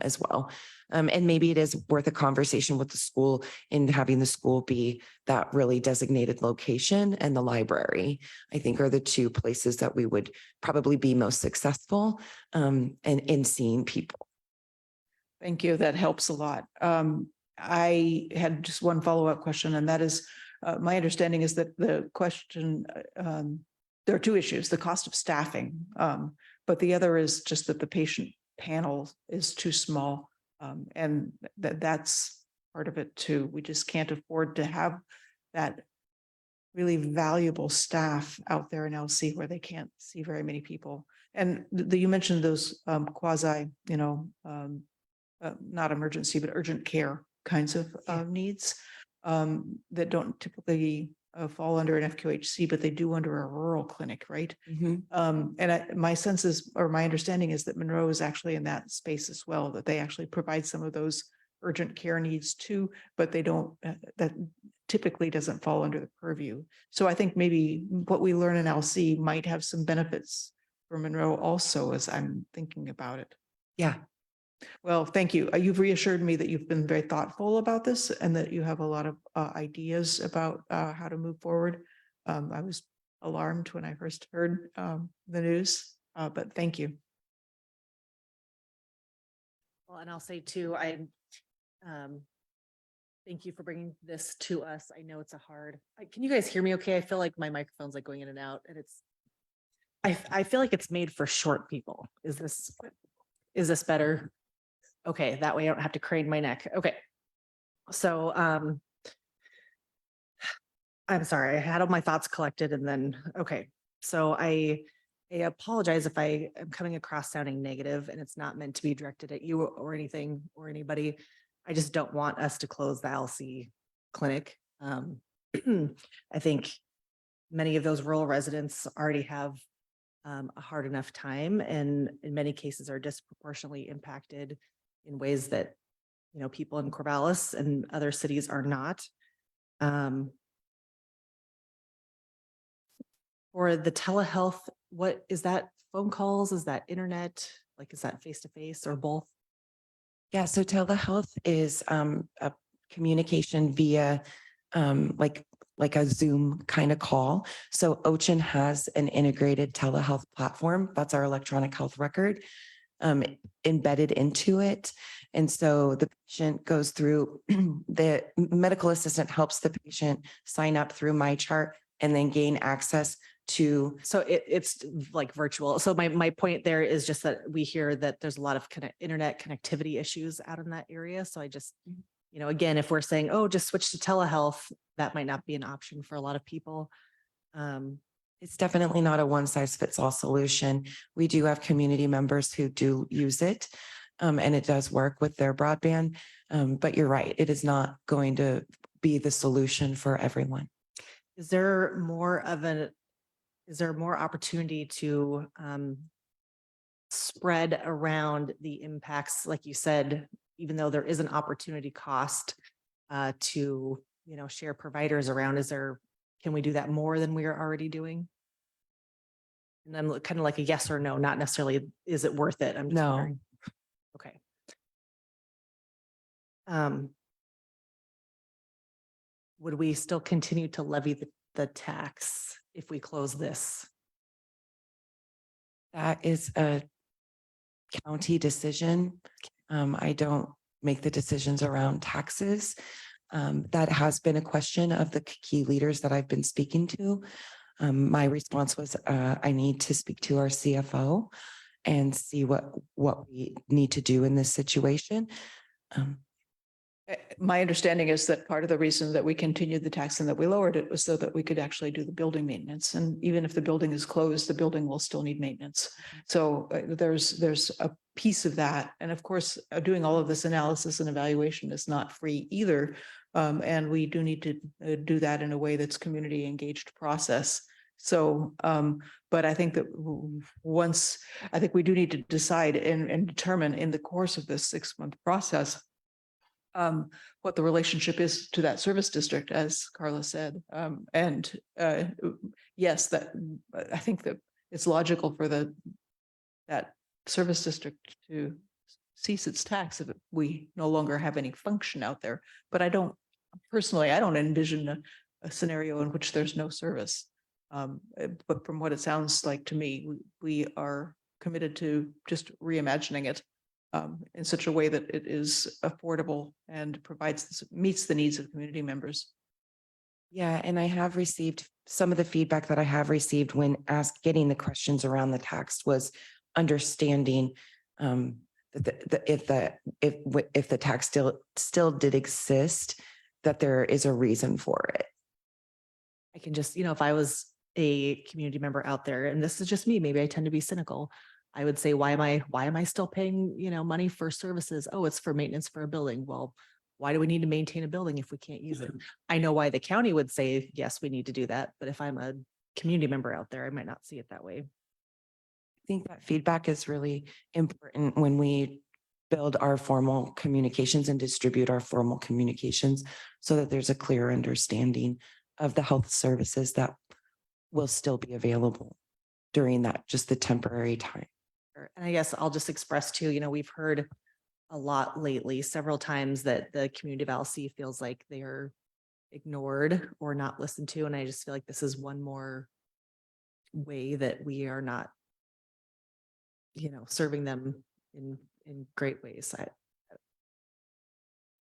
as well. And maybe it is worth a conversation with the school in having the school be that really designated location, and the library, I think, are the two places that we would probably be most successful in seeing people. Thank you. That helps a lot. I had just one follow-up question, and that is, my understanding is that the question, there are two issues, the cost of staffing, but the other is just that the patient panel is too small. And that's part of it too. We just can't afford to have that really valuable staff out there in LC where they can't see very many people. And you mentioned those quasi, not emergency, but urgent care kinds of needs that don't typically fall under an FQHC, but they do under a rural clinic, right? And my sense is, or my understanding is that Monroe is actually in that space as well, that they actually provide some of those urgent care needs too, but they don't, that typically doesn't fall under the purview. So I think maybe what we learn in LC might have some benefits for Monroe also, as I'm thinking about it. Yeah. Well, thank you. You've reassured me that you've been very thoughtful about this and that you have a lot of ideas about how to move forward. I was alarmed when I first heard the news, but thank you. Well, and I'll say too, thank you for bringing this to us. I know it's can you guys hear me okay? I feel like my microphone's like going in and out, and I feel like it's made for short people. Is this better? Okay, that way I don't have to crane my neck. Okay. So I'm sorry, I had all my thoughts collected and then, okay. So I apologize if I am coming across sounding negative, and it's not meant to be directed at you or anything or anybody. I just don't want us to close the LC clinic. I think many of those rural residents already have a hard enough time, and in many cases are disproportionately impacted in ways that, people in Corvallis and other cities are not. For the telehealth, what is that phone calls? Is that internet? Like, is that face to face or both? Yeah, so telehealth is a communication via like a Zoom kind of call. So Ochin has an integrated telehealth platform. That's our electronic health record embedded into it. And so the patient goes through, the medical assistant helps the patient sign up through MyChart and then gain access to. So it's like virtual. So my point there is just that we hear that there's a lot of internet connectivity issues out in that area. So I just, again, if we're saying, oh, just switch to telehealth, that might not be an option for a lot of people. It's definitely not a one size fits all solution. We do have community members who do use it, and it does work with their broadband. But you're right, it is not going to be the solution for everyone. Is there more opportunity to spread around the impacts, like you said, even though there is an opportunity cost to, share providers around, can we do that more than we are already doing? And I'm kind of like a yes or no, not necessarily, is it worth it? I'm just No. wondering. Okay. Would we still continue to levy the tax if we close this? That is a county decision. I don't make the decisions around taxes. That has been a question of the key leaders that I've been speaking to. My response was, I need to speak to our CFO and see what we need to do in this situation. My understanding is that part of the reason that we continued the tax and that we lowered it was so that we could actually do the building maintenance. And even if the building is closed, the building will still need maintenance. So there's a piece of that. And of course, doing all of this analysis and evaluation is not free either. And we do need to do that in a way that's community engaged process. So, but I think that I think we do need to decide and determine in the course of this 6-month process what the relationship is to that service district, as Carla said. Yes, that I think that it's logical for that service district to cease its tax if we no longer have any function out there. But I don't envision a scenario in which there's no service. But from what it sounds like to me, we are committed to just reimagining it in such a way that it is affordable and meets the needs of community members. Yeah, and I have received some of the feedback that I have received when getting the questions around the tax was understanding if the tax still did exist, that there is a reason for it. I can just, if I was a community member out there, and this is just me, maybe I tend to be cynical, I would say, why am I still paying, money for services? Oh, it's for maintenance for a building. Well, why do we need to maintain a building if we can't use it? I know why the county would say, yes, we need to do that. But if I'm a community member out there, I might not see it that way. I think that feedback is really important when we build our formal communications and distribute our formal communications so that there's a clear understanding of the health services that will still be available during just the temporary time. And I guess I'll just express too, we've heard a lot lately, several times, that the community of Alsea feels like they are ignored or not listened to. And I just feel like this is one more way that we are not, serving them in great ways.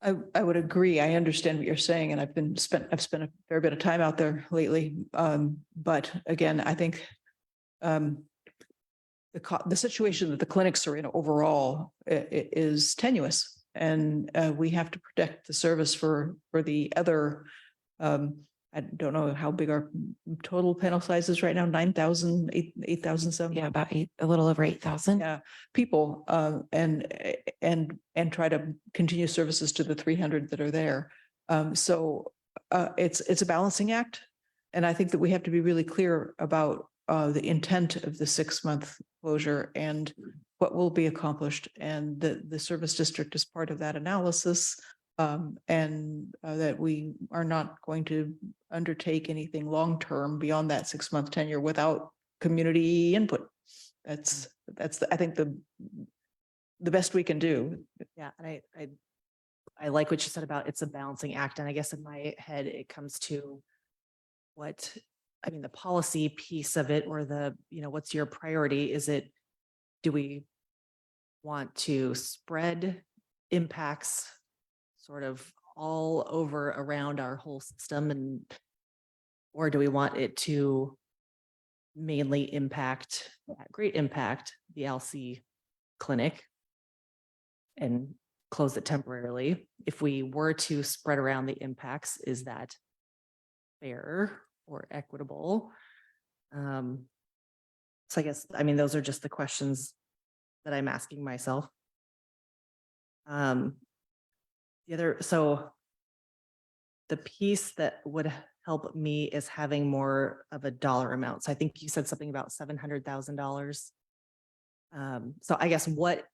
I would agree. I understand what you're saying, and I've spent a fair bit of time out there lately. But again, I think the situation that the clinics are in overall is tenuous, and we have to protect the service for the other. I don't know how big our total panel size is right now, 9,000, 8,000 some. Yeah, about a little over 8,000. Yeah, people, and try to continue services to the 300 that are there. So it's a balancing act. And I think that we have to be really clear about the intent of the 6-month closure and what will be accomplished. And the service district is part of that analysis. And that we are not going to undertake anything long-term beyond that 6-month tenure without community input. That's, I think the best we can do. Yeah, and I like what you said about it's a balancing act, and I guess in my head, it comes to what, I mean, the policy piece of it, or the, what's your priority? Is it, do we want to spread impacts sort of all over around our whole system, and or do we want it to mainly impact, great impact, the LC clinic and close it temporarily? If we were to spread around the impacts, is that fair or equitable? So I guess, I mean, those are just the questions that I'm asking myself. The other, so the piece that would help me is having more of a dollar amount. So I think you said something about $700,000. So I guess what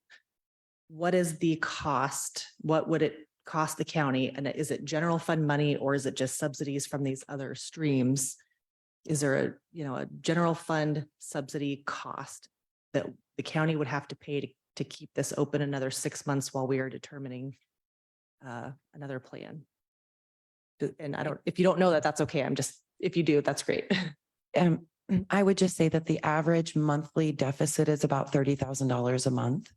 is the cost? What would it cost the county? And is it general fund money, or is it just subsidies from these other streams? Is there a general fund subsidy cost that the county would have to pay to keep this open another 6 months while we are determining another plan? And if you don't know that, that's okay. If you do, that's great. I would just say that the average monthly deficit is about $30,000 a month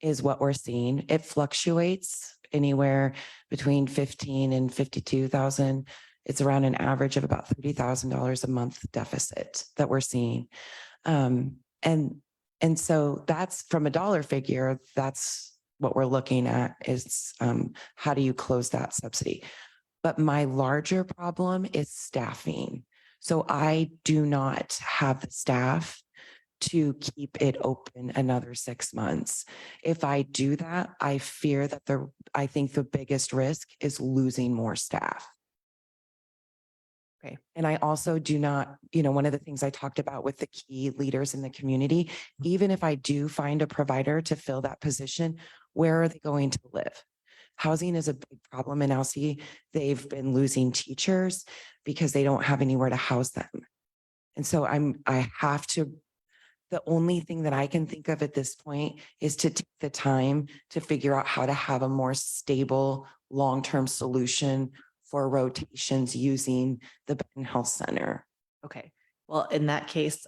is what we're seeing. It fluctuates anywhere between 15 and 52,000. It's around an average of about $30,000 a month deficit that we're seeing. And so that's from a dollar figure, that's what we're looking at is how do you close that subsidy? But my larger problem is staffing. So I do not have the staff to keep it open another 6 months. If I do that, I fear that I think the biggest risk is losing more staff. Okay. And I also do not, one of the things I talked about with the key leaders in the community, even if I do find a provider to fill that position, where are they going to live? Housing is a big problem in LC. They've been losing teachers because they don't have anywhere to house them. And so the only thing that I can think of at this point is to take the time to figure out how to have a more stable, long-term solution for rotations using the Benton Health Center. Okay, well, in that case,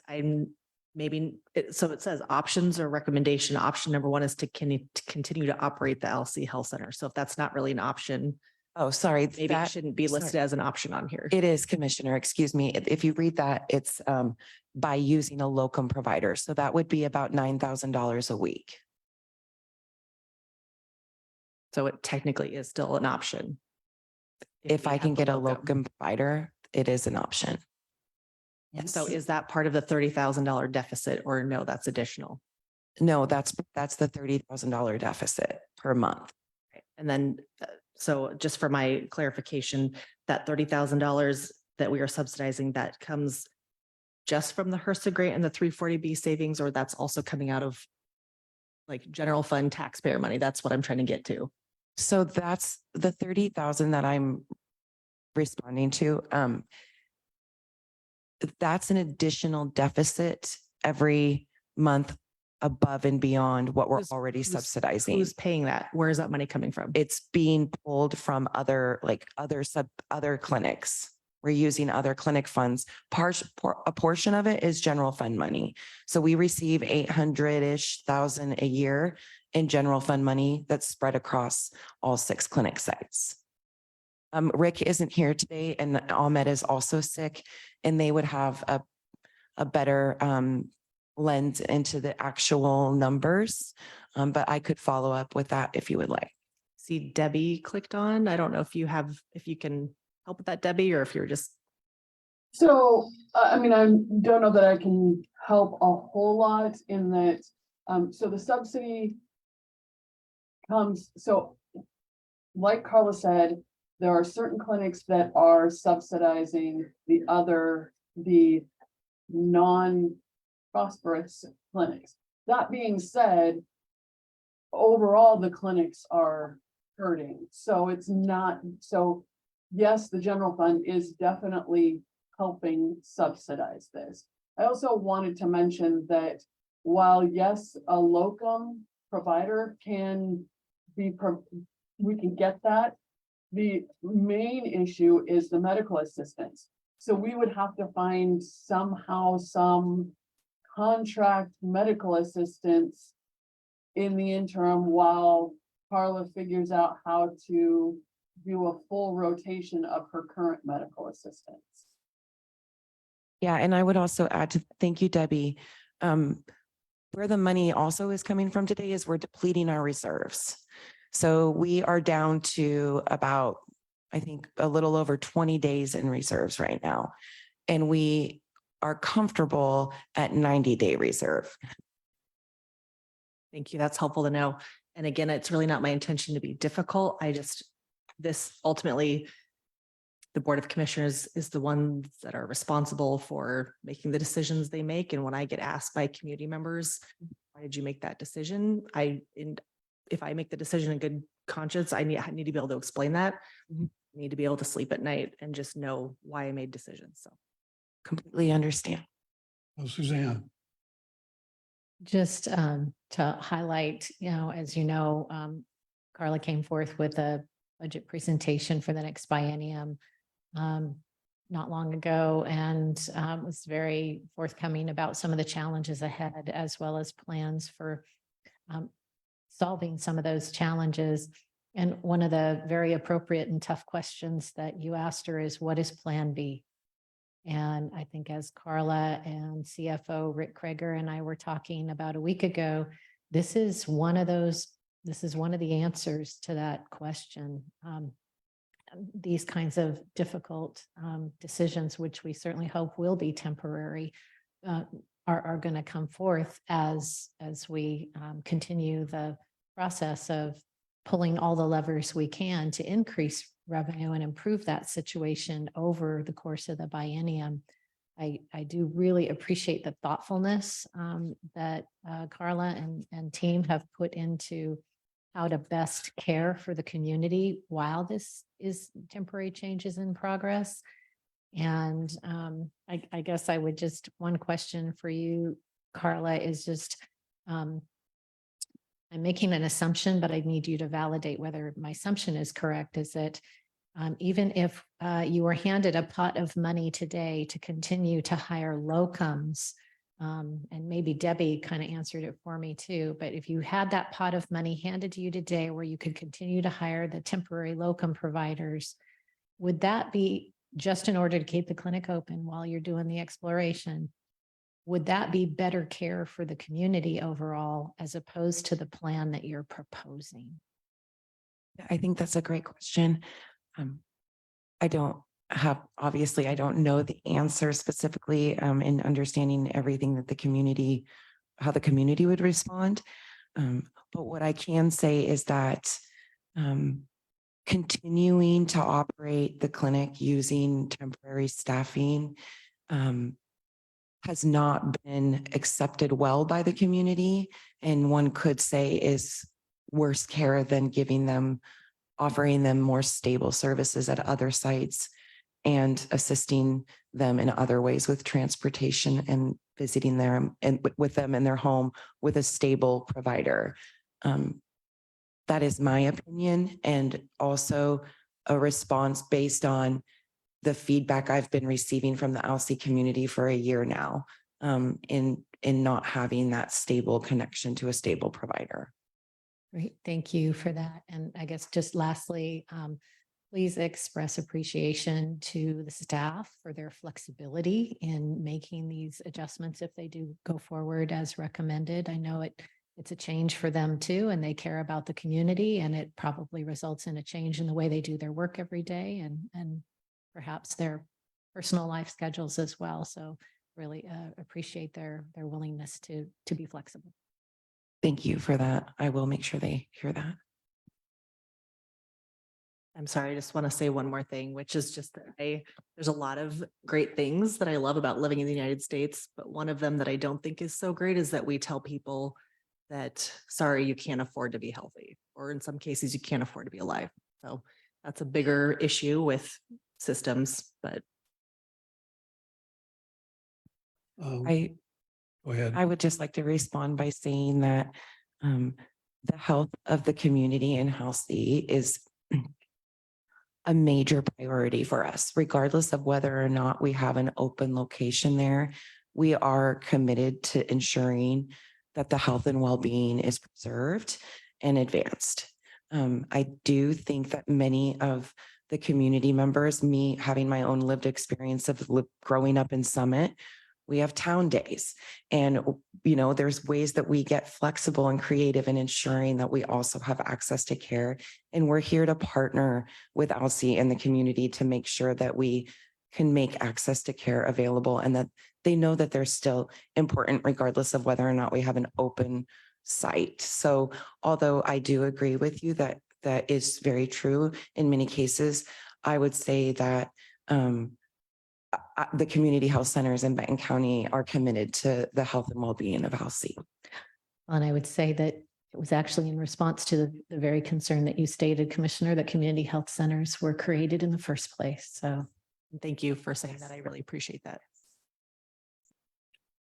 so it says options or recommendation. Option number one is to continue to operate the LC Health Center. So if that's not really an option, oh, sorry, maybe it shouldn't be listed as an option on here. It is, Commissioner, excuse me. If you read that, it's by using a locum provider. So that would be about $9,000 a week. So it technically is still an option. If we I have can the get a locum provider, it is an option. And so is that part of the $30,000 deficit, or no, that's additional? No, that's the $30,000 deficit per month. Okay. And then, so just for my clarification, that $30,000 that we are subsidizing, that comes just from the HRSA grant and the 340B savings, or that's also coming out of like general fund taxpayer money? That's what I'm trying to get to. So that's the 30,000 that I'm responding to. That's an additional deficit every month above and beyond what we're already subsidizing. Who's paying that? Where is that money coming from? It's being pulled from other clinics. We're using other clinic funds. A portion of it is general fund money. So we receive 800,000 a year in general fund money that's spread across all 6 clinic sites. Rick isn't here today, and Ahmed is also sick, and they would have a better lens into the actual numbers. But I could follow up with that if you would like. See Debbie clicked on. I don't know if you can help with that, Debbie, or if you're just. So, I mean, I don't know that I can help a whole lot in that. So the subsidy comes, so like Carla said, there are certain clinics that are subsidizing the non-prosperous clinics. That being said, overall, the clinics are hurting. So it's not, so yes, the general fund is definitely helping subsidize this. I also wanted to mention that while yes, a locum provider can be, we can get that. The main issue is the medical assistance. So we would have to find somehow some contract medical assistance in the interim while Carla figures out how to do a full rotation of her current medical assistants. Yeah, and I would also add to, thank you, Debbie. Where the money also is coming from today is we're depleting our reserves. So we are down to about, I think, a little over 20 days in reserves right now. And we are comfortable at 90-day reserve. Thank you. That's helpful to know. And again, it's really not my intention to be difficult. This ultimately, the Board of Commissioners is the ones that are responsible for making the decisions they make. And when I get asked by community members, why did you make that decision? If I make the decision in good conscience, I need to be able to explain that. I need to be able to sleep at night and just know why I made decisions. So Completely understand. Suzanne. Just to highlight, as you know, Carla came forth with a budget presentation for the next biennium not long ago, and was very forthcoming about some of the challenges ahead, as well as plans for solving some of those challenges. And one of the very appropriate and tough questions that you asked her is, what is Plan B? And I think as Carla and CFO Rick Kreger and I were talking about a week ago, this is one of the answers to that question. These kinds of difficult decisions, which we certainly hope will be temporary, are going to come forth as we continue the process of pulling all the levers we can to increase revenue and improve that situation over the course of the biennium. I do really appreciate the thoughtfulness that Carla and team have put into how to best care for the community while this is temporary changes in progress. And I guess I would just, one question for you, Carla, is just, I'm making an assumption, but I need you to validate whether my assumption is correct, is that even if you were handed a pot of money today to continue to hire locums, and maybe Debbie kind of answered it for me too, but if you had that pot of money handed to you today where you could continue to hire the temporary locum providers, would that be just in order to keep the clinic open while you're doing the exploration? Would that be better care for the community overall, as opposed to the plan that you're proposing? I think that's a great question. I don't know the answer specifically in understanding everything that how the community would respond. But what I can say is that continuing to operate the clinic using temporary staffing has not been accepted well by the community, and one could say is worse care than offering them more stable services at other sites and assisting them in other ways with transportation and visiting them and with them in their home with a stable provider. That is my opinion, and also a response based on the feedback I've been receiving from the ALSI community for a year now, in not having that stable connection to a stable provider. Great, thank you for that. And I guess just lastly, please express appreciation to the staff for their flexibility in making these adjustments if they do go forward as recommended. I know it's a change for them too, and they care about the community, and it probably results in a change in the way they do their work every day and perhaps their personal life schedules as well. So really appreciate their willingness to be flexible. Thank you for that. I will make sure they hear that. I'm sorry, I just want to say one more thing, which is just that there's a lot of great things that I love about living in the United States, but one of them that I don't think is so great is that we tell people that, sorry, you can't afford to be healthy, or in some cases you can't afford to be alive. So that's a bigger issue with systems, but I Go ahead. I would just like to respond by saying that the health of the community in House C is a major priority for us, regardless of whether or not we have an open location there. We are committed to ensuring that the health and well-being is preserved and advanced. I do think that many of the community members, me having my own lived experience of growing up in Summit, we have town days. And, you know, there's ways that we get flexible and creative in ensuring that we also have access to care. And we're here to partner with ALSI and the community to make sure that we can make access to care available and that they know that they're still important regardless of whether or not we have an open site. So although I do agree with you that that is very true in many cases, I would say that the community health centers in Benton County are committed to the health and well-being of ALSI. And I would say that it was actually in response to the very concern that you stated, Commissioner, that community health centers were created in the first place. So Thank you for saying that. I really appreciate that.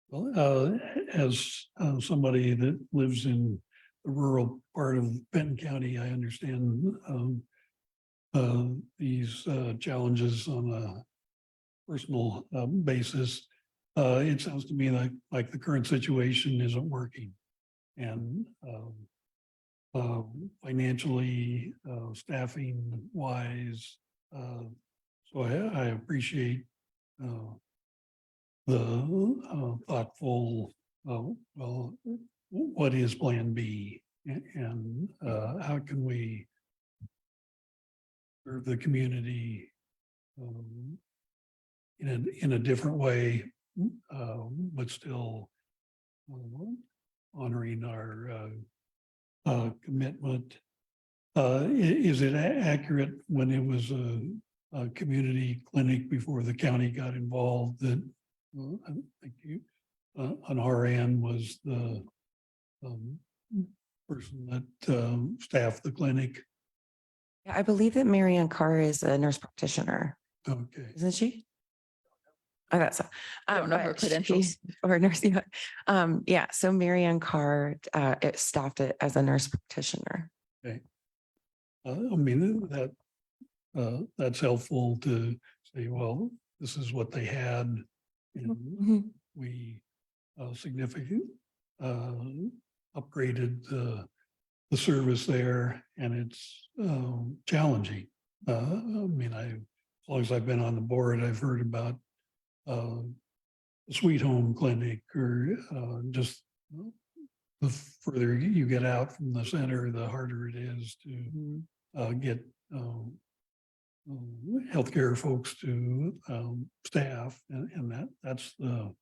Well, as somebody that lives in the rural part of Benton County, I understand these challenges on a personal basis. It sounds to me like the current situation isn't working, and financially, staffing wise. So I appreciate the thoughtful, well, what is Plan B, and how can we serve the community in a different way, but still honoring our commitment. Is it accurate when it was a community clinic before the county got involved that I think an RN was the person that staffed the clinic? I believe that Marianne Carr is a nurse practitioner, Okay. isn't she? I thought so. I don't know her but she- credentials. Or nursing. Yeah, so Marianne Carr it staffed it as a nurse practitioner. Okay. I mean, that's helpful to say, well, this is what they had. And Mhm. we significantly upgraded the service there, and it's challenging. I mean, as long as I've been on the board, I've heard about Sweet Home Clinic, or just the further you get out from the center, the harder it is to get healthcare folks to staff, and that's the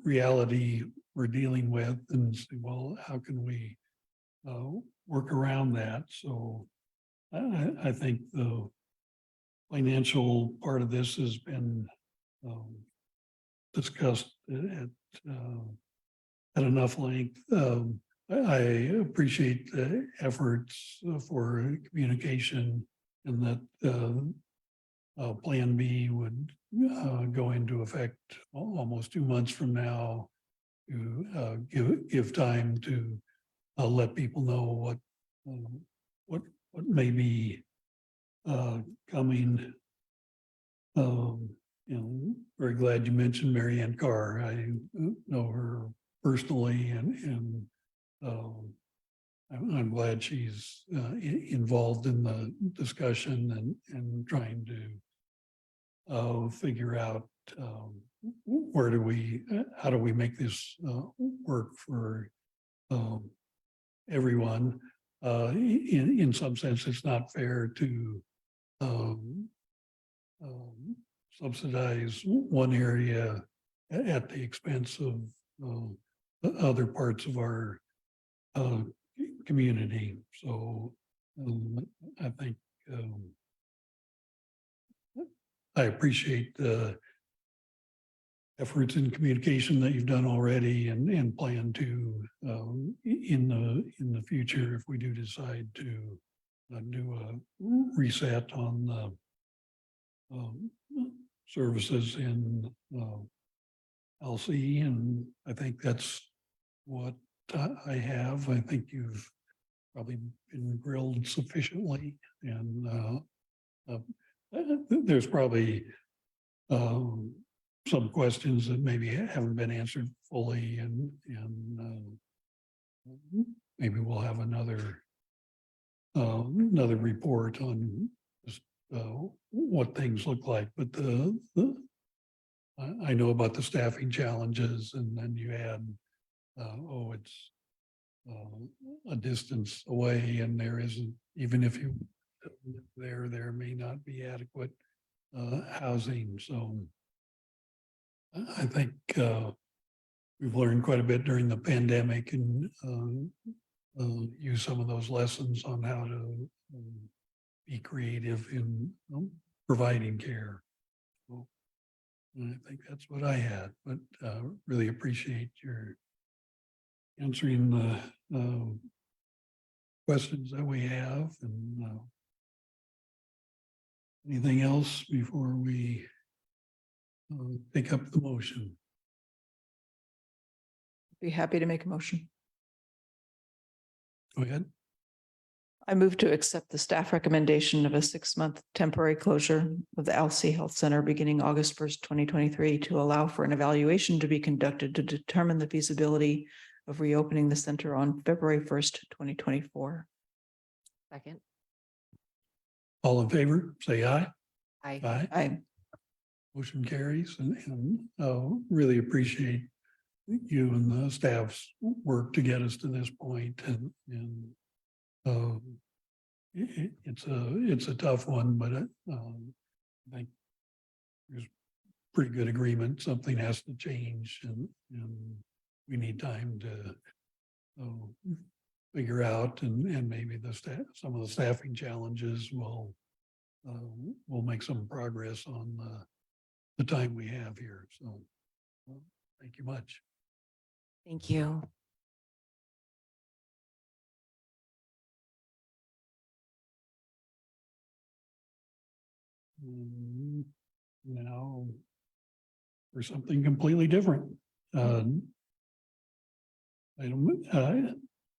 reality we're dealing with. And say, well, how can we work around that? So I think the financial part of this has been discussed at enough length. I appreciate the efforts for communication, and that Plan B would go into effect almost 2 months from now, to give time to let people know what may be coming. Very glad you mentioned Marianne Carr. I know her personally, and I'm glad she's involved in the discussion and trying to figure out how do we make this work for everyone. In some sense, it's not fair to subsidize one area at the expense of other parts of our community. So I think I appreciate the efforts in communication that you've done already, and plan to in the future, if we do decide to do a reset on the services in LC, and I think that's what I have. I think you've probably been grilled sufficiently, and there's probably some questions that maybe haven't been answered fully, and maybe we'll have another report on just what things look like. But I know about the staffing challenges, and then you add, it's a distance away, and there isn't, even if you live there may not be adequate housing. So I think we've learned quite a bit during the pandemic, and use some of those lessons on how to be creative in providing care. So, and I think that's what I had, but really appreciate your answering the questions that we have. And anything else before we pick up the motion? Be happy to make a motion. Go ahead. I move to accept the staff recommendation of a 6-month temporary closure of the LC Health Center beginning August 1st, 2023, to allow for an evaluation to be conducted to determine the feasibility of reopening the center on February 1st, 2024. Second. All in favor, say aye. Aye. Aye. I Motion carries, and really appreciate you and the staff's work to get us to this point. And it's a tough one, but I think there's pretty good agreement. Something has to change, and we need time to figure out, and maybe some of the staffing challenges will make some progress on the time we have here. So thank you much. Thank you. Now for something completely different.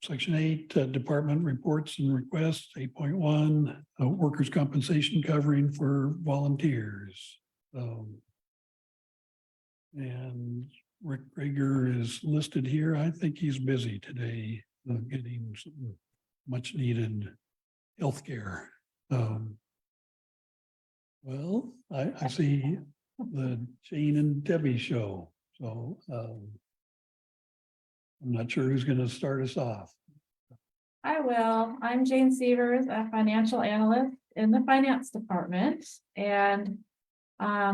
Section 8, department reports and requests, 8.1, workers' compensation covering for volunteers. And Rick Rager is listed here. I think he's busy today, getting some much needed healthcare. Well, I see the Jane and Debbie show, so I'm not sure who's going to start us off. I will. I'm Jane Severs, a financial analyst in the finance department. And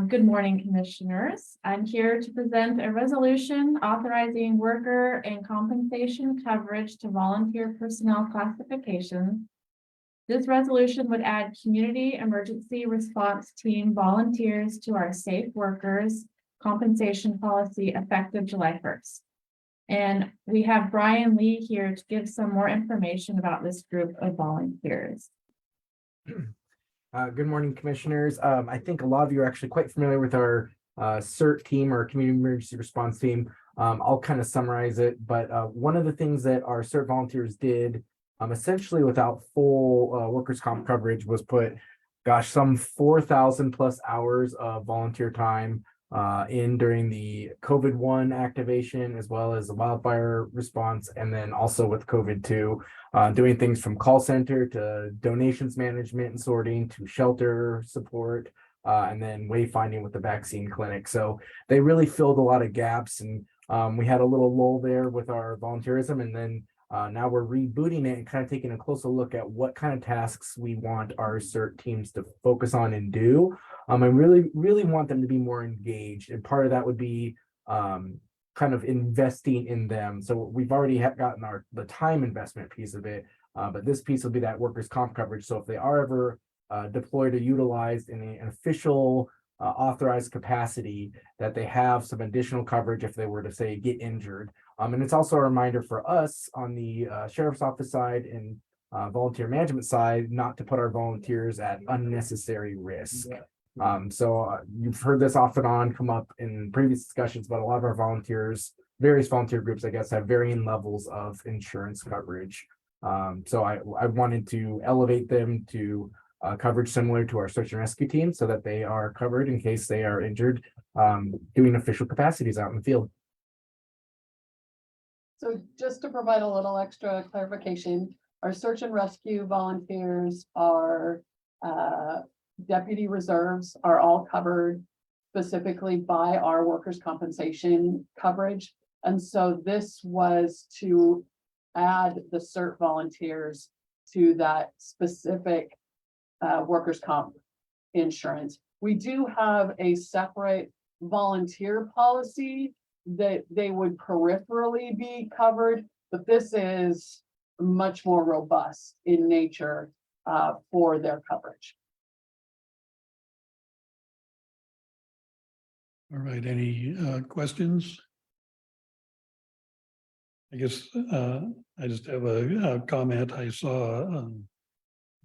good morning, commissioners. I'm here to present a resolution authorizing worker and compensation coverage to volunteer personnel classifications. This resolution would add community emergency response team volunteers to our safe workers compensation policy effective July 1st. And we have Brian Lee here to give some more information about this group of volunteers. Good morning, commissioners. I think a lot of you are actually quite familiar with our CERT team, or community emergency response team. I'll kind of summarize it, but one of the things that our CERT volunteers did, essentially without full workers' comp coverage, was put, some 4,000 plus hours of volunteer time in during the COVID-1 activation, as well as the wildfire response, and then also with COVID-2, doing things from call center to donations management and sorting to shelter support, and then wayfinding with the vaccine clinic. So they really filled a lot of gaps, and we had a little lull there with our volunteerism, and then now we're rebooting it and kind of taking a closer look at what kind of tasks we want our CERT teams to focus on and do. I really want them to be more engaged. And part of that would be kind of investing in them. So we've already gotten the time investment piece of it, but this piece will be that workers' comp coverage. So if they are ever deployed or utilized in an official authorized capacity, that they have some additional coverage if they were to, say, get injured. And it's also a reminder for us on the sheriff's office side and volunteer management side, not to put our volunteers at unnecessary risk. So you've heard this off and on come up in previous discussions, but a lot of our volunteers, various volunteer groups, I guess, have varying levels of insurance coverage. So I wanted to elevate them to coverage similar to our search and rescue team so that they are covered in case they are injured, doing official capacities out in the field. So just to provide a little extra clarification, our search and rescue volunteers are deputy reserves are all covered specifically by our workers' compensation coverage. And so this was to add the CERT volunteers to that specific workers' comp insurance. We do have a separate volunteer policy that they would peripherally be covered, but this is much more robust in nature for their coverage. All right, any questions? I guess I just have a comment. I saw a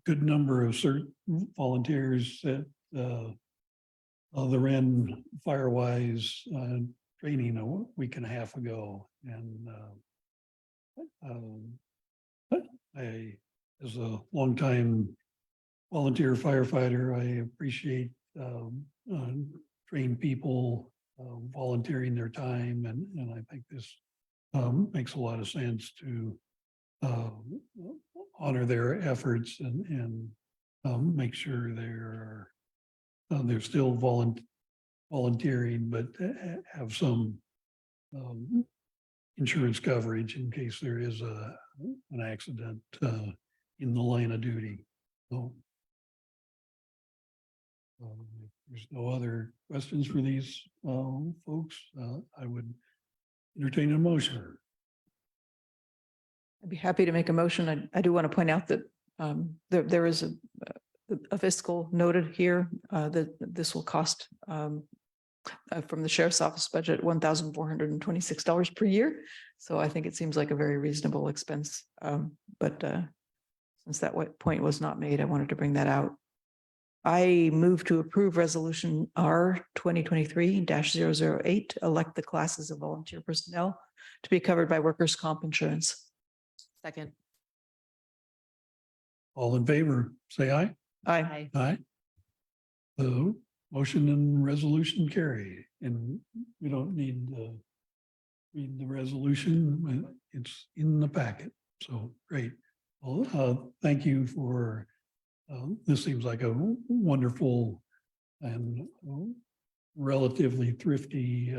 good number of CERT volunteers at the Wren Firewise training a week and a half ago. And I, as a longtime volunteer firefighter, I appreciate trained people volunteering their time. And I think this makes a lot of sense to honor their efforts and make sure they're still volunteering, but have some insurance coverage in case there is an accident in the line of duty. So if there's no other questions for these folks, I would entertain a motion. I'd be happy to make a motion. I do want to point out that there is a fiscal noted here that this will cost from the sheriff's office budget, $1,426 per year. So I think it seems like a very reasonable expense. But since that point was not made, I wanted to bring that out. I move to approve resolution R 2023-008, elect the classes of volunteer personnel to be covered by workers' comp insurance. Second. All in favor, say aye. Aye. Aye. The motion and resolution carry, and we don't need to read the resolution. It's in the packet. So great. Well, thank you for, this seems like a wonderful and relatively thrifty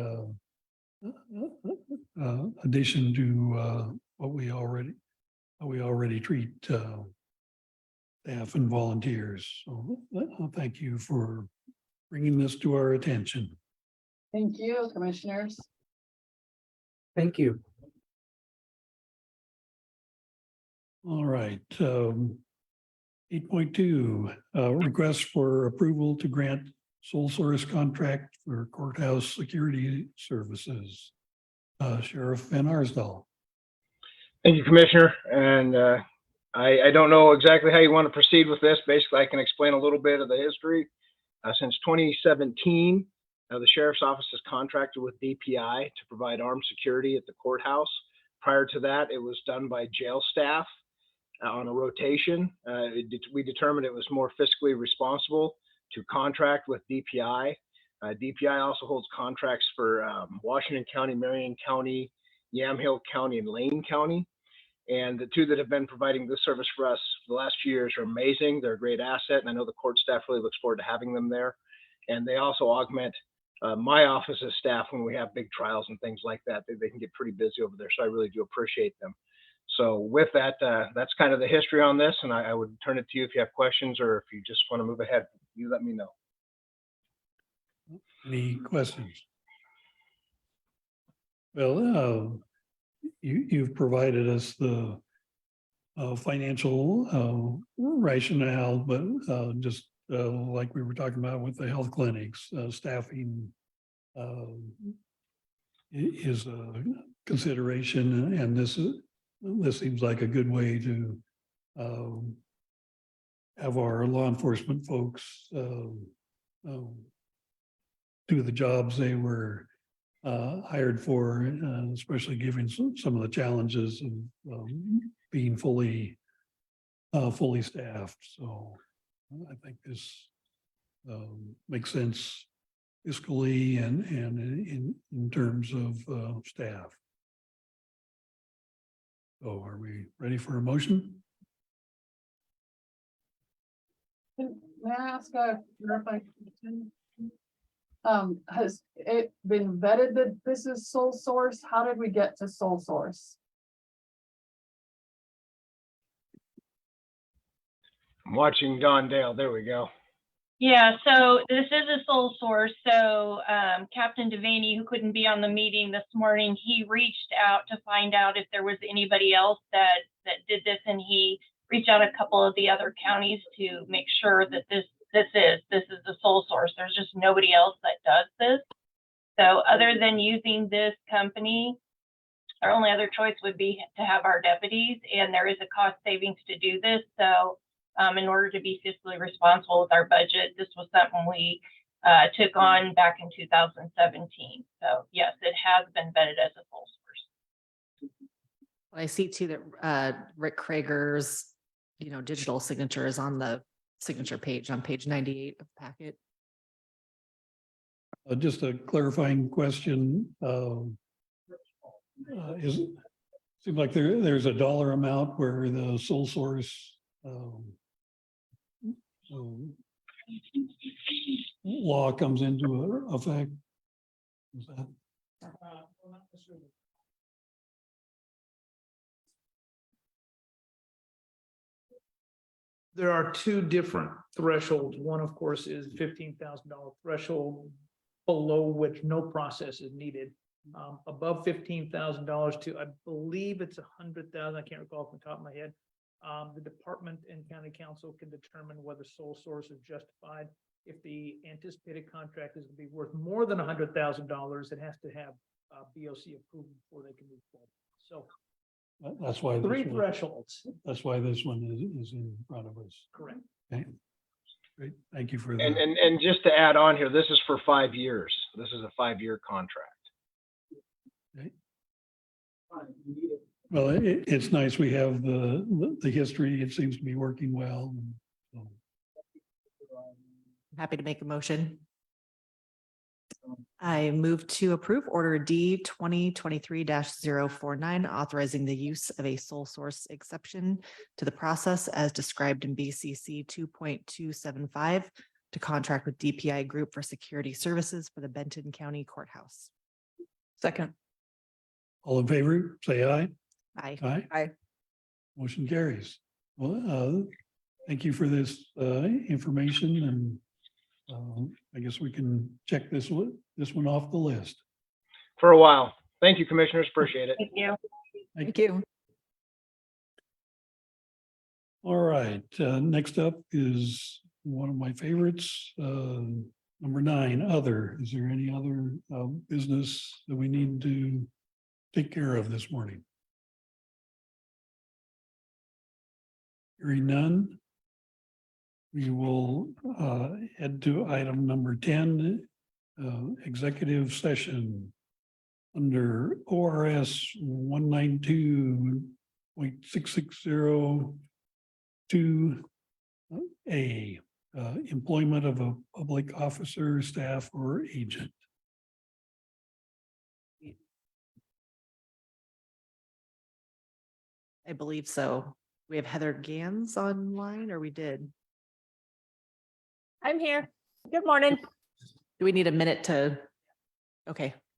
addition to what we already treat staff and volunteers. So thank you for bringing this to our attention. Thank you, commissioners. Thank you. All right. 8.2, request for approval to grant sole source contract for courthouse security services. Sheriff Van Arsdal. Thank you, Commissioner. And I don't know exactly how you want to proceed with this. Basically, I can explain a little bit of the history. Since 2017, the Sheriff's Office has contracted with DPI to provide armed security at the courthouse. Prior to that, it was done by jail staff on a rotation. We determined it was more fiscally responsible to contract with DPI. DPI also holds contracts for Washington County, Marion County, Yamhill County, and Lane County. And the two that have been providing this service for us the last few years are amazing. They're a great asset, and I know the court staff really looks forward to having them there. And they also augment my office's staff when we have big trials and things like that. They can get pretty busy over there, so I really do appreciate them. So with that, that's kind of the history on this, and I would turn it to you if you have questions or if you just want to move ahead. You let me know. Any questions? Well, you've provided us the financial rationale, but just like we were talking about with the health clinics, staffing is a consideration, and this seems like a good way to have our law enforcement folks do the jobs they were hired for, especially given some of the challenges of being fully staffed. So I think this makes sense fiscally and in terms of staff. So are we ready for a motion? May I ask a clarifying question? Has it been vetted that this is sole source? How did we get to sole source? I'm watching Don Dale. There we go. Yeah, so this is a sole source. So Captain Devaney, who couldn't be on the meeting this morning, he reached out to find out if there was anybody else that did this, and he reached out a couple of the other counties to make sure that this is the sole source. There's just nobody else that does this. So other than using this company, our only other choice would be to have our deputies, and there is a cost savings to do this. So in order to be fiscally responsible with our budget, this was something we took on back in 2017. So yes, it has been vetted as a sole source. I see too that Rick Krager's, digital signature is on the signature page on page 98 of the packet. Just a clarifying question. Seems like there's a dollar amount where the sole source law comes into effect. Is that? There are two different thresholds. One, of course, is $15,000 threshold below which no process is needed. Above $15,000 to, I believe it's 100,000. I can't recall from the top of my head. The department and county council can determine whether sole source is justified. If the anticipated contract is to be worth more than $100,000, it has to have BOC approval before they can move forward. So That's why. three thresholds. That's why this one is in front of us. Correct. Okay. Great. Thank you for that. And just to add on here, this is for 5 years. This is a 5-year contract. Okay. Well, it's nice we have the history. It seems to be working well. So, Happy to make a motion. I move to approve order D 2023-049, authorizing the use of a sole source exception to the process as described in BCC 2.275 to contract with DPI Group for security services for the Benton County Courthouse. Second. all in favor, say aye. Aye. Aye. Aye. Motion carries. Well, thank you for this information, and I guess we can check this one off the list. For a while. Thank you, commissioners. Appreciate it. Thank you. Thank you. All right, next up is one of my favorites, number 9, other. Is there any other business that we need to take care of this morning? Hearing none, we will head to item number 10, executive session under ORS 192.6602A, employment of a public officer, staff, or agent. I believe so. We have Heather Gans online, or we did. I'm here. Good morning. Do we need a minute to? Okay.